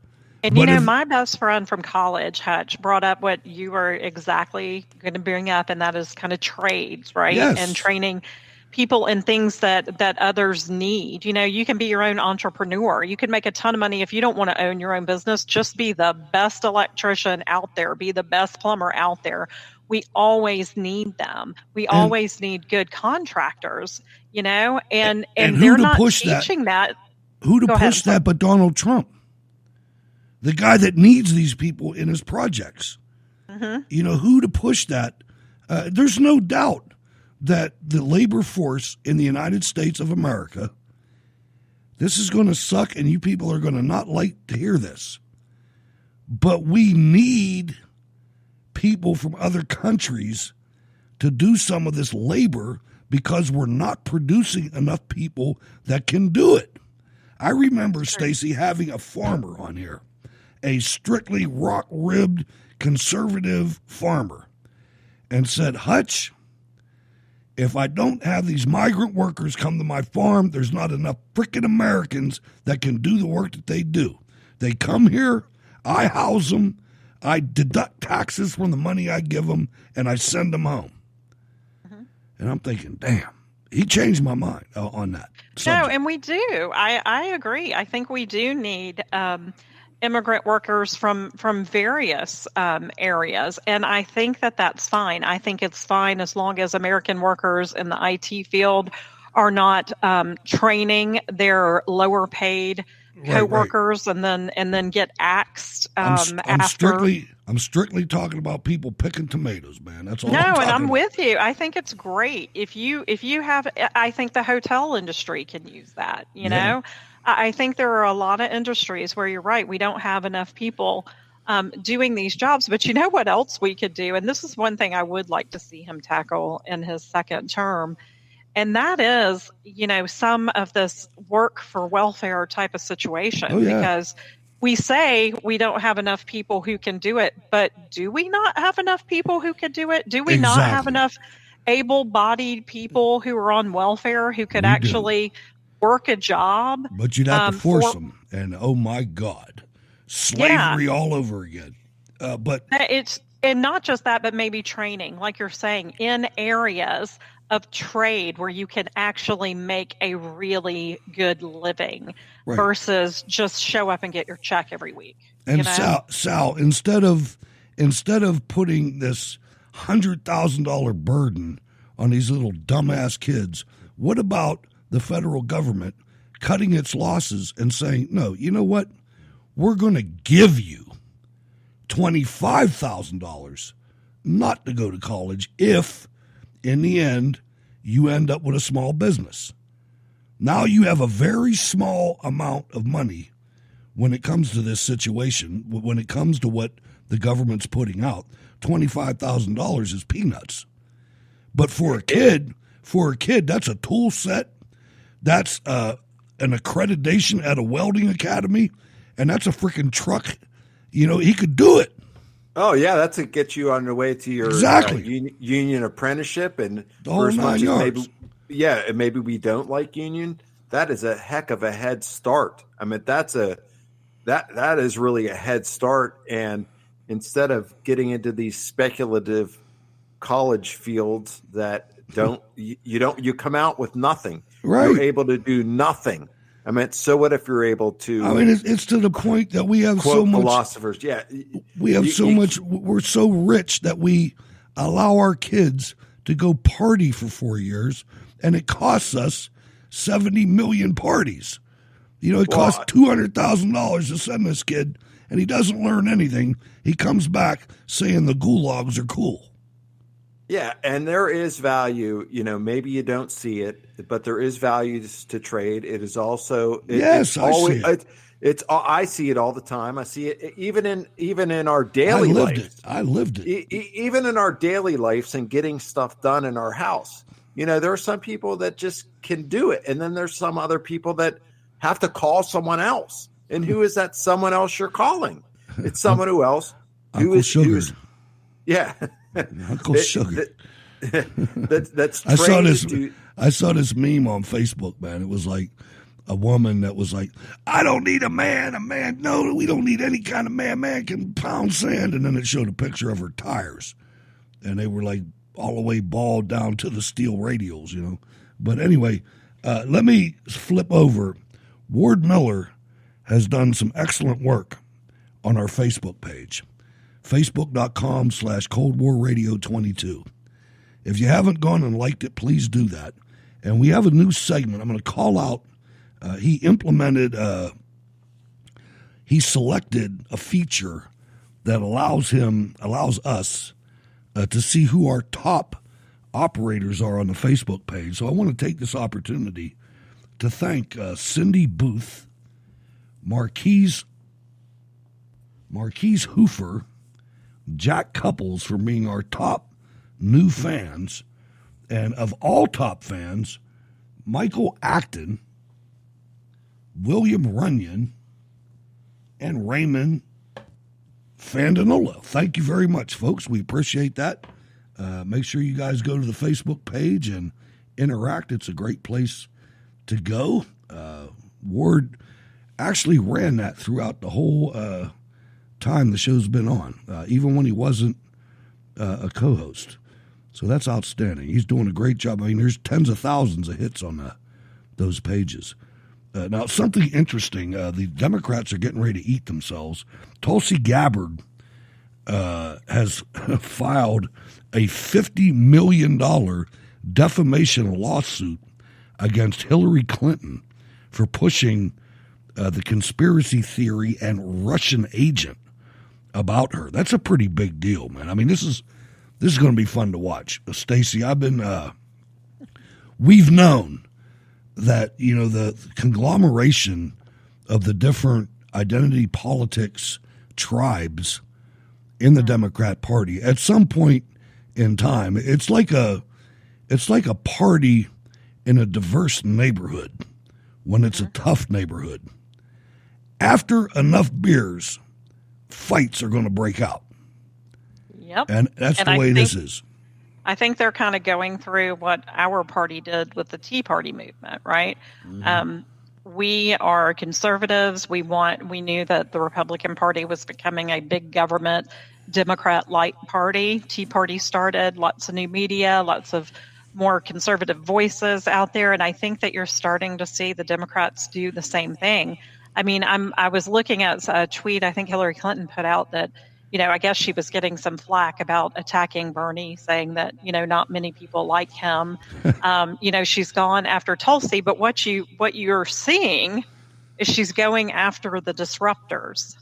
And my best friend from college, Hutch, brought up what you were exactly going to bring up, and that is kind of trades, right? Yes. And training people in things that others need. You can be your own entrepreneur. You can make a ton of money if you don't want to own your own business. Just be the best electrician out there. Be the best plumber out there. We always need them. We always need good contractors, and they're not teaching that. Who to push that but Donald Trump? The guy that needs these people in his projects. Who to push that? There's no doubt that the labor force in the United States of America, this is going to suck, and you people are going to not like to hear this, but we need people from other countries to do some of this labor because we're not producing enough people that can do it. I remember, Stacy, having a farmer on here, a strictly rock-ribbed conservative farmer, and said, Hutch, if I don't have these migrant workers come to my farm, there's not enough frickin' Americans that can do the work that they do. They come here, I house them, I deduct taxes from the money I give them, and I send them home. And I'm thinking, damn, he changed my mind on that subject. No, and we do. I agree. I think we do need immigrant workers from various areas, and I think that's fine. I think it's fine as long as American workers in the IT field are not training their lower paid coworkers and then get axed after. I'm strictly talking about people picking tomatoes, man. That's all. No, I'm and I'm about. with you. I think it's great if you have. I think the hotel industry can use that. You know, I think there are a lot of industries where you're right. We don't have enough people doing these jobs. But you know what else we could do? And this is one thing I would like to see him tackle in his second term. And that is, some of this work for welfare type of situation, because we say we don't have enough people who can do it, but do we not have enough people who can do it? Do we not have enough able-bodied people who are on welfare who could actually work a job? But you'd have to force them, and oh my God, slavery all over again. But it's not just that, but maybe training, like you're saying, in areas of trade where you can actually make a really good living versus just show up and get your check every week. And Sal, instead of putting this $100,000 burden on these little dumbass kids, what about the federal government cutting its losses and saying, no, you know what? We're going to give you $25,000 not to go to college if, in the end, you end up with a small business. Now you have a very small amount of money when it comes to this situation, when it comes to what the government's putting out. $25,000 is peanuts. But for a kid, that's a tool set. That's an accreditation at a welding academy, and that's a freaking truck. He could do it. Oh, yeah, that's to get you on the way to your union apprenticeship. And the whole 9 yards. Maybe we don't like union. That is a heck of a head start. I mean, that is really a head start. And instead of getting into these speculative college fields that you come out with nothing. Right. You're able to do nothing. I mean, so what if you're able to? I mean, it's to the point that we have so much philosophers. Yeah, we have so much. We're so rich that we allow our kids to go party for 4 years, and it costs us 70 million parties. It costs $200,000 to send this kid, and he doesn't learn anything. He comes back saying the gulags are cool. Yeah, and there is value. Maybe you don't see it, but there is value to trade. It is also yes, I see it. I see it all the time. I see it even in our daily life. I lived it. Even in our daily lives and getting stuff done in our house. There are some people that just can do it, and then there's some other people that have to call someone else. And who is that someone else you're calling? It's someone else Uncle Sugar. Yeah. Uncle Sugar. That's I saw this meme on Facebook, man. It was like a woman that was like, I don't need a man. No, we don't need any kind of man. Man can pound sand. And then it showed a picture of her tires. And they were like all the way balled down to the steel radials, But anyway, let me flip over. Ward Miller has done some excellent work on our Facebook page. Facebook.com/Cold War Radio 22. If you haven't gone and liked it, please do that. And we have a new segment. I'm going to call out. He selected a feature that allows us to see who our top operators are on the Facebook page. So I want to take this opportunity to thank Cindy Booth, Marquise Hoofer, Jack Couples for being our top new fans, and of all top fans, Michael Acton, William Runyon, and Raymond Fandanola. Thank you very much, folks. We appreciate that. Make sure you guys go to the Facebook page and interact. It's a great place to go. Ward actually ran that throughout the whole time the show's been on, even when he wasn't a co-host. So that's outstanding. He's doing a great job. I mean, there's tens of thousands of hits on those pages. Now, something interesting, the Democrats are getting ready to eat themselves. Tulsi Gabbard has filed a $50 million defamation lawsuit against Hillary Clinton for pushing the conspiracy theory and Russian agent about her. That's a pretty big deal, man. I mean, this is going to be fun to watch. Stacy, we've known that, the conglomeration of the different identity politics tribes in the Democrat Party, at some point in time, it's like a party in a diverse neighborhood when it's a tough neighborhood. After enough beers, fights are going to break out. Yep. And that's the way this is. I think they're kind of going through what our party did with the Tea Party movement, right? Mm-hmm. We are conservatives. We knew that the Republican Party was becoming a big government, Democrat-like party. Tea Party started, lots of new media, lots of more conservative voices out there. And I think that you're starting to see the Democrats do the same thing. I mean, I was looking at a tweet I think Hillary Clinton put out that, I guess she was getting some flack about attacking Bernie, saying that, not many people like him. She's gone after Tulsi, but what you're seeing is she's going after the disruptors.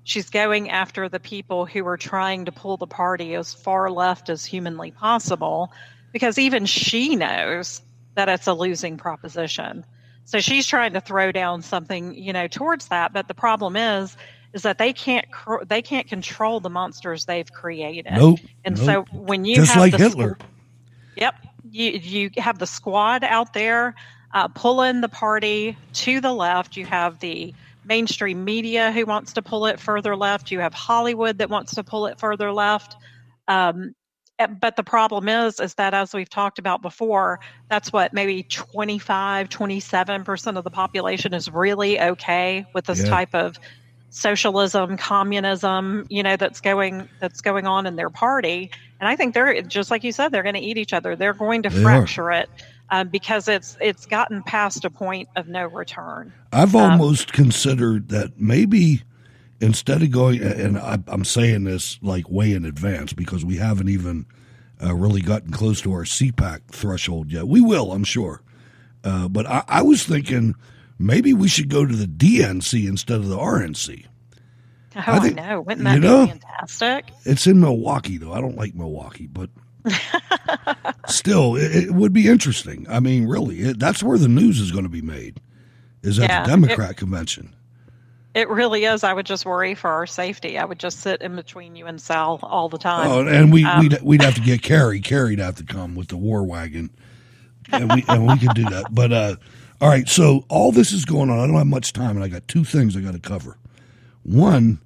She's going after the people who are trying to pull the party as far left as humanly possible, because even she knows that it's a losing proposition. So she's trying to throw down something, towards that. But the problem is that they can't control the monsters they've created. Nope. And so when you just have like Hitler. Yep. You have the squad out there pulling the party to the left. You have the mainstream media who wants to pull it further left. You have Hollywood that wants to pull it further left. But the problem is that, as we've talked about before, that's what maybe 27% of the population is really okay with this type of socialism, communism, that's going on in their party. And I think they're, just like you said, they're going to eat each other. They're going to fracture it because it's gotten past a point of no return. I've almost considered that maybe instead of going, and I'm saying this like way in advance because we haven't even really gotten close to our CPAC threshold yet. We will, I'm sure. But I was thinking maybe we should go to the DNC instead of the RNC. I know. Wouldn't that be fantastic? It's in Milwaukee, though. I don't like Milwaukee, but Still, it would be interesting. I mean, really, that's where the news is going to be made, is at the Democrat convention. It really is. I would just worry for our safety. I would just sit in between you and Sal all the time. Oh, and we'd have to get Carrie. Carrie'd have to come with the war wagon, and we could do that. But all right, so all this is going on. I don't have much time, and I got two things I got to cover. One,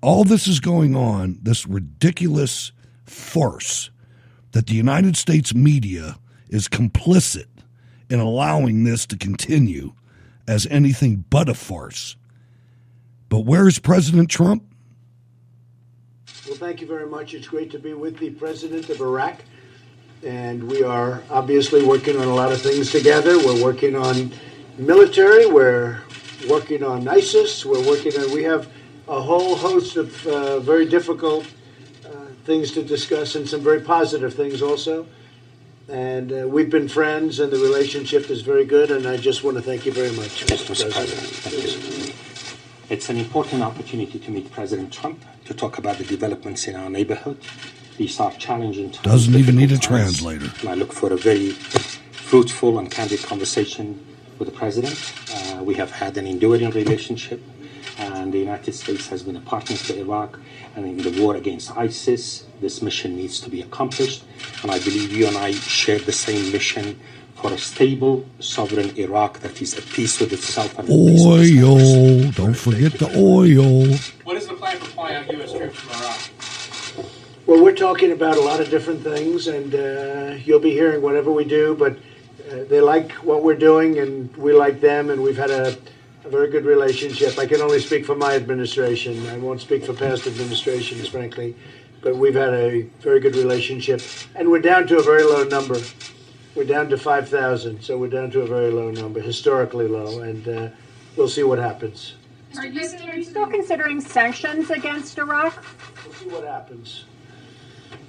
all this is going on, this ridiculous farce that the United States media is complicit in allowing this to continue as anything but a farce. But where's President Trump? Well, thank you very much. It's great to be with the president of Iraq. And we are obviously working on a lot of things together. We're working on military. We're working on ISIS. We have a whole host of very difficult things to discuss and some very positive things also. And we've been friends, and the relationship is very good. And I just want to thank you very much, Mr. President. It's an important opportunity to meet President Trump, to talk about the developments in our neighborhood. These are challenging times. Doesn't even need a translator. And I look for a very fruitful and candid conversation with the president. We have had an enduring relationship, and the United States has been a partner to Iraq. And in the war against ISIS, this mission needs to be accomplished. And I believe you and I share the same mission for a stable, sovereign Iraq that is at peace with itself. And oil. Don't forget the oil. What is the plan for flying out U.S. troops from Iraq? Well, we're talking about a lot of different things, and you'll be hearing whatever we do, but they like what we're doing, and we like them, and we've had a very good relationship. I can only speak for my administration. I won't speak for past administrations, frankly, but we've had a very good relationship, and we're down to a very low number. We're down to 5,000, so we're down to a very low number, historically low, and we'll see what happens. Are you still considering sanctions against Iraq? We'll see what happens,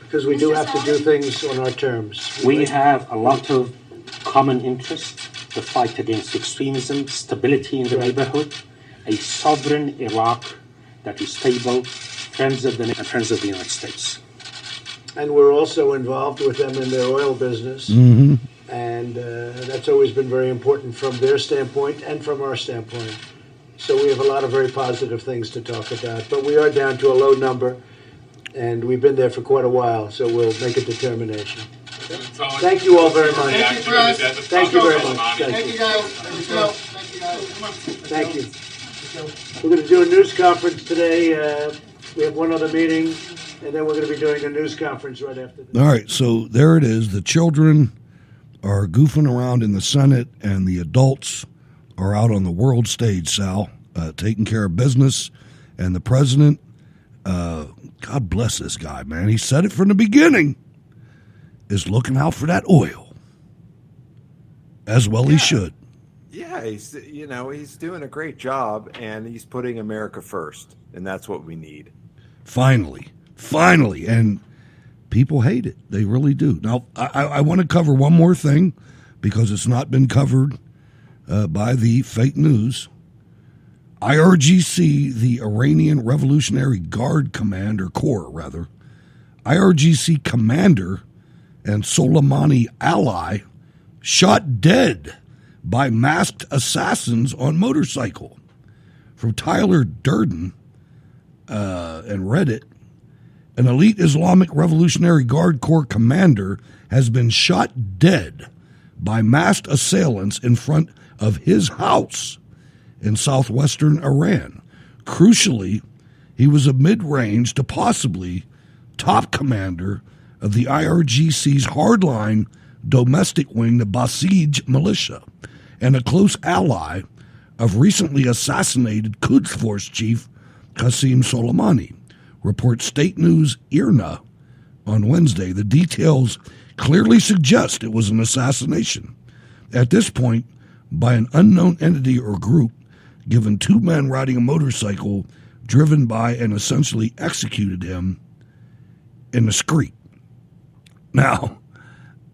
because we do have to do things on our terms. We have a lot of common interests: the fight against extremism, stability in the neighborhood, a sovereign Iraq that is stable, friends of the United States. And we're also involved with them in their oil business. Mm-hmm. And that's always been very important from their standpoint and from our standpoint. So we have a lot of very positive things to talk about. But we are down to a low number, and we've been there for quite a while, so we'll make a determination. Thank you all very much. Thank you, Chris. Thank you very much. Thank you, guys. Thank you. We're going to do a news conference today. We have one other meeting, and then we're going to be doing a news conference right after this. All right, so there it is. The children are goofing around in the Senate, and the adults are out on the world stage, Sal, taking care of business. And the president, God bless this guy, man. He said it from the beginning, is looking out for that oil. As well he should. Yeah, he's doing a great job, and he's putting America first, and that's what we need. Finally, and people hate it. They really do. Now, I want to cover one more thing, because it's not been covered by the fake news. IRGC, the Iranian Revolutionary Guard Corps, IRGC commander and Soleimani ally shot dead by masked assassins on motorcycle. From Tyler Durden and Reddit, an elite Islamic Revolutionary Guard Corps commander has been shot dead by masked assailants in front of his house in southwestern Iran. Crucially, he was a mid-range to possibly top commander of the IRGC's hardline domestic wing, the Basij militia, and a close ally of recently assassinated Quds Force chief Qasem Soleimani, reports state news IRNA on Wednesday. The details clearly suggest it was an assassination, at this point by an unknown entity or group, given two men riding a motorcycle driven by and essentially executed him in the street. Now,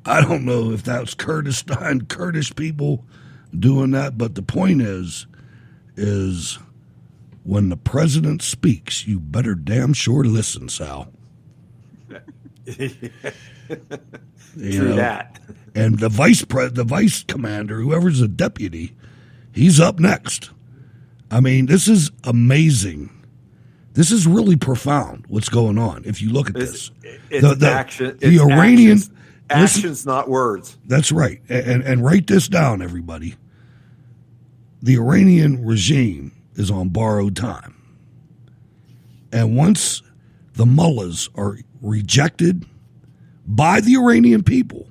I don't know if that's Kurdistan, Kurdish people doing that, but the point is when the president speaks, you better damn sure listen, Sal. True that. And the vice commander, whoever's a deputy, he's up next. I mean, this is amazing. This is really profound. What's going on? If you look at this, it's action. The Iranian actions, not words. That's right. And write this down, everybody. The Iranian regime is on borrowed time. And once the mullahs are rejected by the Iranian people,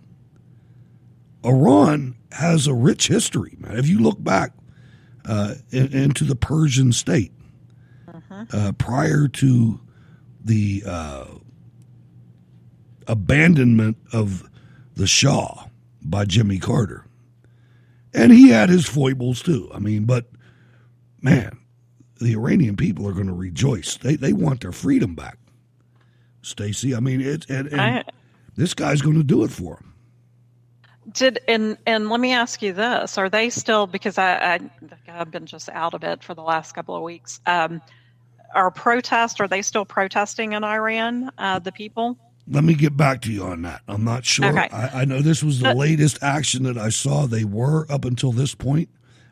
Iran has a rich history, man. If you look back into the Persian state, prior to the abandonment of the Shah by Jimmy Carter. And he had his foibles too. I mean, but man, the Iranian people are going to rejoice. They want their freedom back, Stacy. I mean, this guy's going to do it for them. And let me ask you this: are they still? Because I've been just out of it for the last couple of weeks. Are they still protesting in Iran? The people. Let me get back to you on that. I'm not sure. Okay. I know this was the latest action that I saw. They were up until this point,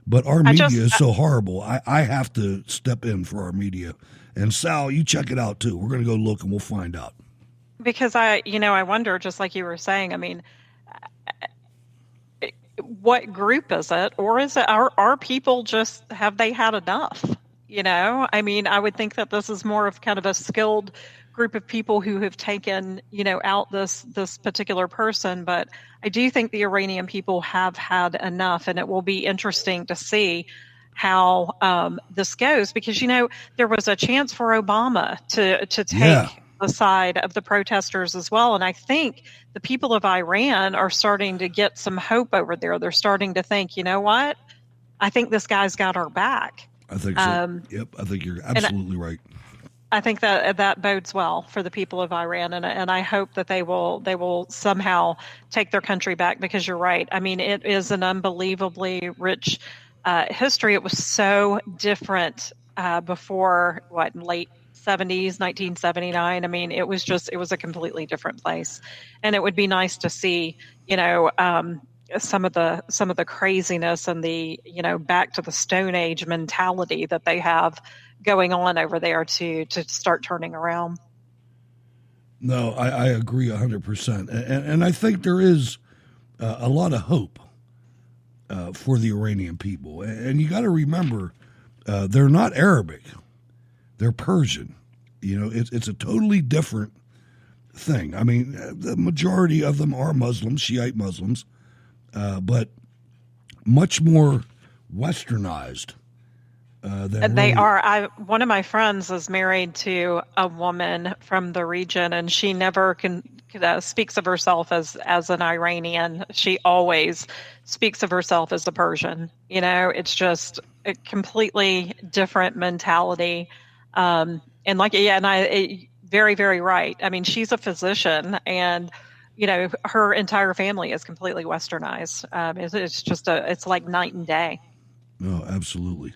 but our media is so horrible. I have to step in for our media. And Sal, you check it out too. We're going to go look and we'll find out. Because I wonder, just like you were saying, I mean, what group is it? Or is it, are people have they had enough? I mean, I would think that this is more of kind of a skilled group of people who have taken, out this particular person. But I do think the Iranian people have had enough, and it will be interesting to see how this goes, because, there was a chance for Obama to take the side of the protesters as well. And I think the people of Iran are starting to get some hope over there. They're starting to think, you know what? I think this guy's got our back. I think so. Yep, I think you're absolutely right. I think that bodes well for the people of Iran, and I hope that they will somehow take their country back, because you're right. I mean, it is an unbelievably rich history. It was so different before late 70s, 1979. I mean, it was a completely different place, and it would be nice to see, some of the craziness and the back to the Stone Age mentality that they have going on over there to start turning around. No, I agree 100%, and I think there is a lot of hope for the Iranian people. And you got to remember, they're not Arabic; they're Persian. It's a totally different thing. I mean, the majority of them are Muslims, Shiite Muslims. But much more westernized than they are. One of my friends is married to a woman from the region, and she never speaks of herself as an Iranian. She always speaks of herself as a Persian. It's just a completely different mentality. And very, very right. I mean, she's a physician, and her entire family is completely westernized. It's like night and day. No, absolutely.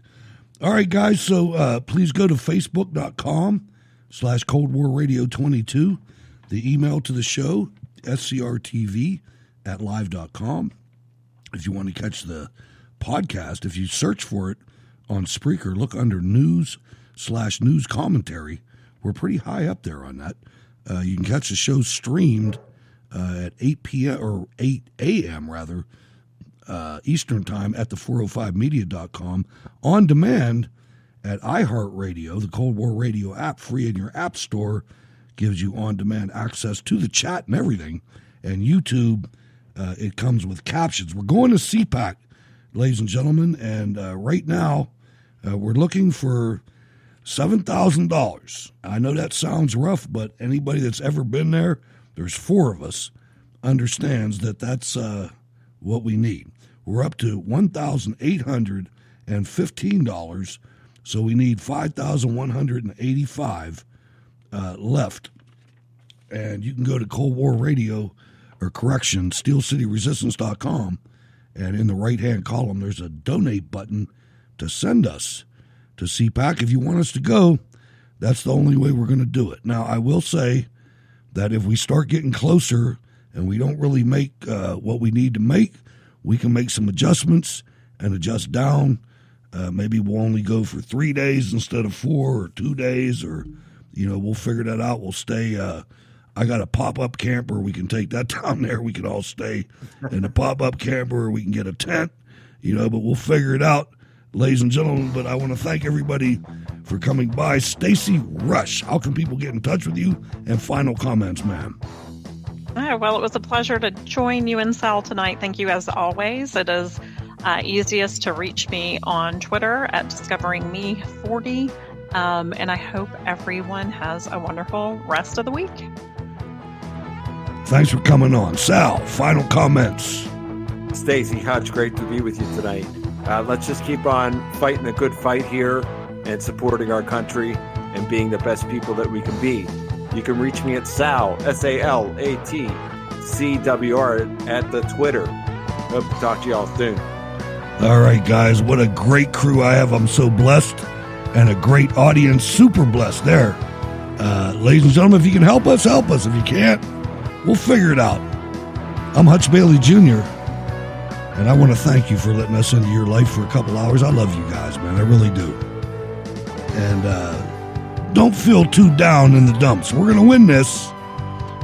All right, guys. So please go to facebook.com/Cold War Radio 22. The email to the show, scrtv@live.com. If you want to catch the podcast, if you search for it on Spreaker, look under news/news commentary. We're pretty high up there on that. You can catch the show streamed at 8 p.m. or 8 a.m. rather, Eastern Time at the405media.com, on demand at iHeartRadio. The Cold War Radio app, free in your app store, gives you on-demand access to the chat and everything. And YouTube, it comes with captions. We're going to CPAC, ladies and gentlemen, and right now we're looking for $7,000. I know that sounds rough, but anybody that's ever been there, there's 4 of us, understands that that's what we need. We're up to $1,815, so we need $5,185 left. And you can go to Cold War Radio, SteelCityResistance.com, and in the right-hand column, there's a donate button to send us to CPAC. If you want us to go, that's the only way we're going to do it. Now, I will say that if we start getting closer and we don't really make what we need to make, we can make some adjustments and adjust down. Maybe we'll only go for 3 days instead of 4 or 2 days, or, we'll figure that out. We'll stay. I got a pop-up camper. We can take that down there. We can all stay in a pop-up camper, or we can get a tent, but we'll figure it out, ladies and gentlemen. But I want to thank everybody for coming by. Stacy Rush, how can people get in touch with you? And final comments, ma'am. Well, it was a pleasure to join you and Sal tonight. Thank you as always. It is easiest to reach me on Twitter at DiscoveringMe40. And I hope everyone has a wonderful rest of the week. Thanks for coming on. Sal, final comments. Stacy Hutch, great to be with you tonight. Let's just keep on fighting a good fight here and supporting our country and being the best people that we can be. You can reach me at Sal, SALATCWR at the Twitter. Hope to talk to y'all soon. All right, guys, what a great crew I have. I'm so blessed, and a great audience, super blessed there. Ladies and gentlemen, if you can help us, help us. If you can't, we'll figure it out. I'm Hutch Bailey Jr., and I want to thank you for letting us into your life for a couple hours. I love you guys, man. I really do. And don't feel too down in the dumps. We're going to win this.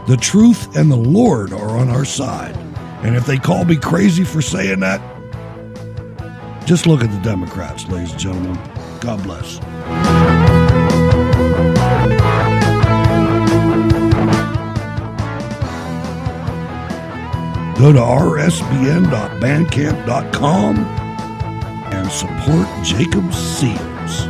The truth and the Lord are on our side. And if they call me crazy for saying that, just look at the Democrats, ladies and gentlemen. God bless. Go to rsbn.bandcamp.com and support Jacob Seals.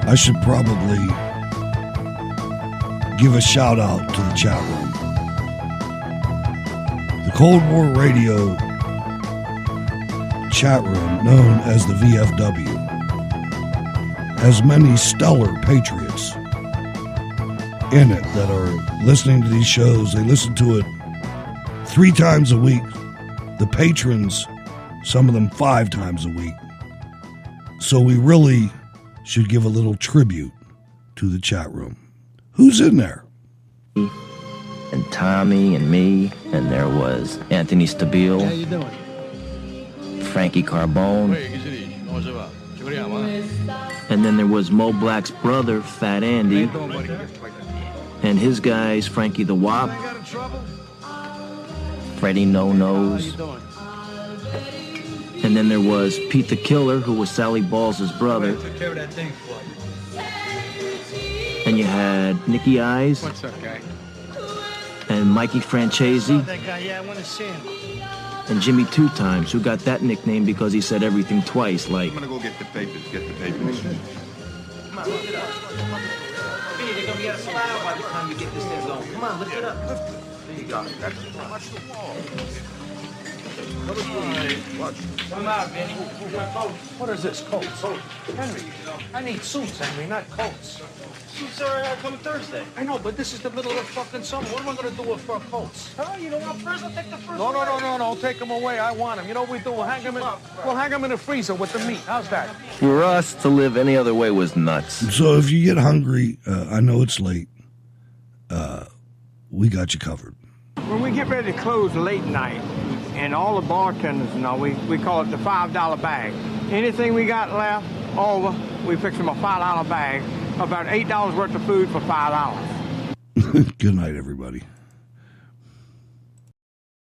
I should probably give a shout out to the chat room. The Cold War Radio chat room, known as the VFW, has many stellar patriots in it that are listening to these shows. They listen to it 3 times a week. The patrons, some of them 5 times a week. So we really should give a little tribute to the chat room. Who's in there? And Tommy and me, and there was Anthony Stabile. How you doing? Frankie Carbone. And then there was Mo Black's brother, Fat Andy. And his guys, Frankie the Wop, Freddie No Nose. And then there was Pete the Killer, who was Sally Balls' brother. And you had Nicky Eyes. What's up, guy? And Mikey Francesi. That guy, yeah, I want to see him. And Jimmy Two Times, who got that nickname because he said everything twice, like... I'm gonna go get the papers, Come on, lift it up. They're gonna be out of flour by the time you get this thing going. Come on, lift it up. There you go. That's watch the wall. Come out, Vinny. What is this, coats? Henry, I need suits, Henry, not coats. Suits are coming Thursday. I know, but this is the middle of fucking summer. What am I going to do with fur coats? Oh, you know what? First, I'll take the first. No. Take them away. I want them. You know what we do? We'll hang them in the freezer with the meat. How's that? For us, to live any other way was nuts. So if you get hungry, I know it's late. We got you covered. When we get ready to close late night, and all the bartenders know, we call it the $5 bag. Anything we got left over, we fix them a $5 bag. About $8 worth of food for $5. Good night, everybody.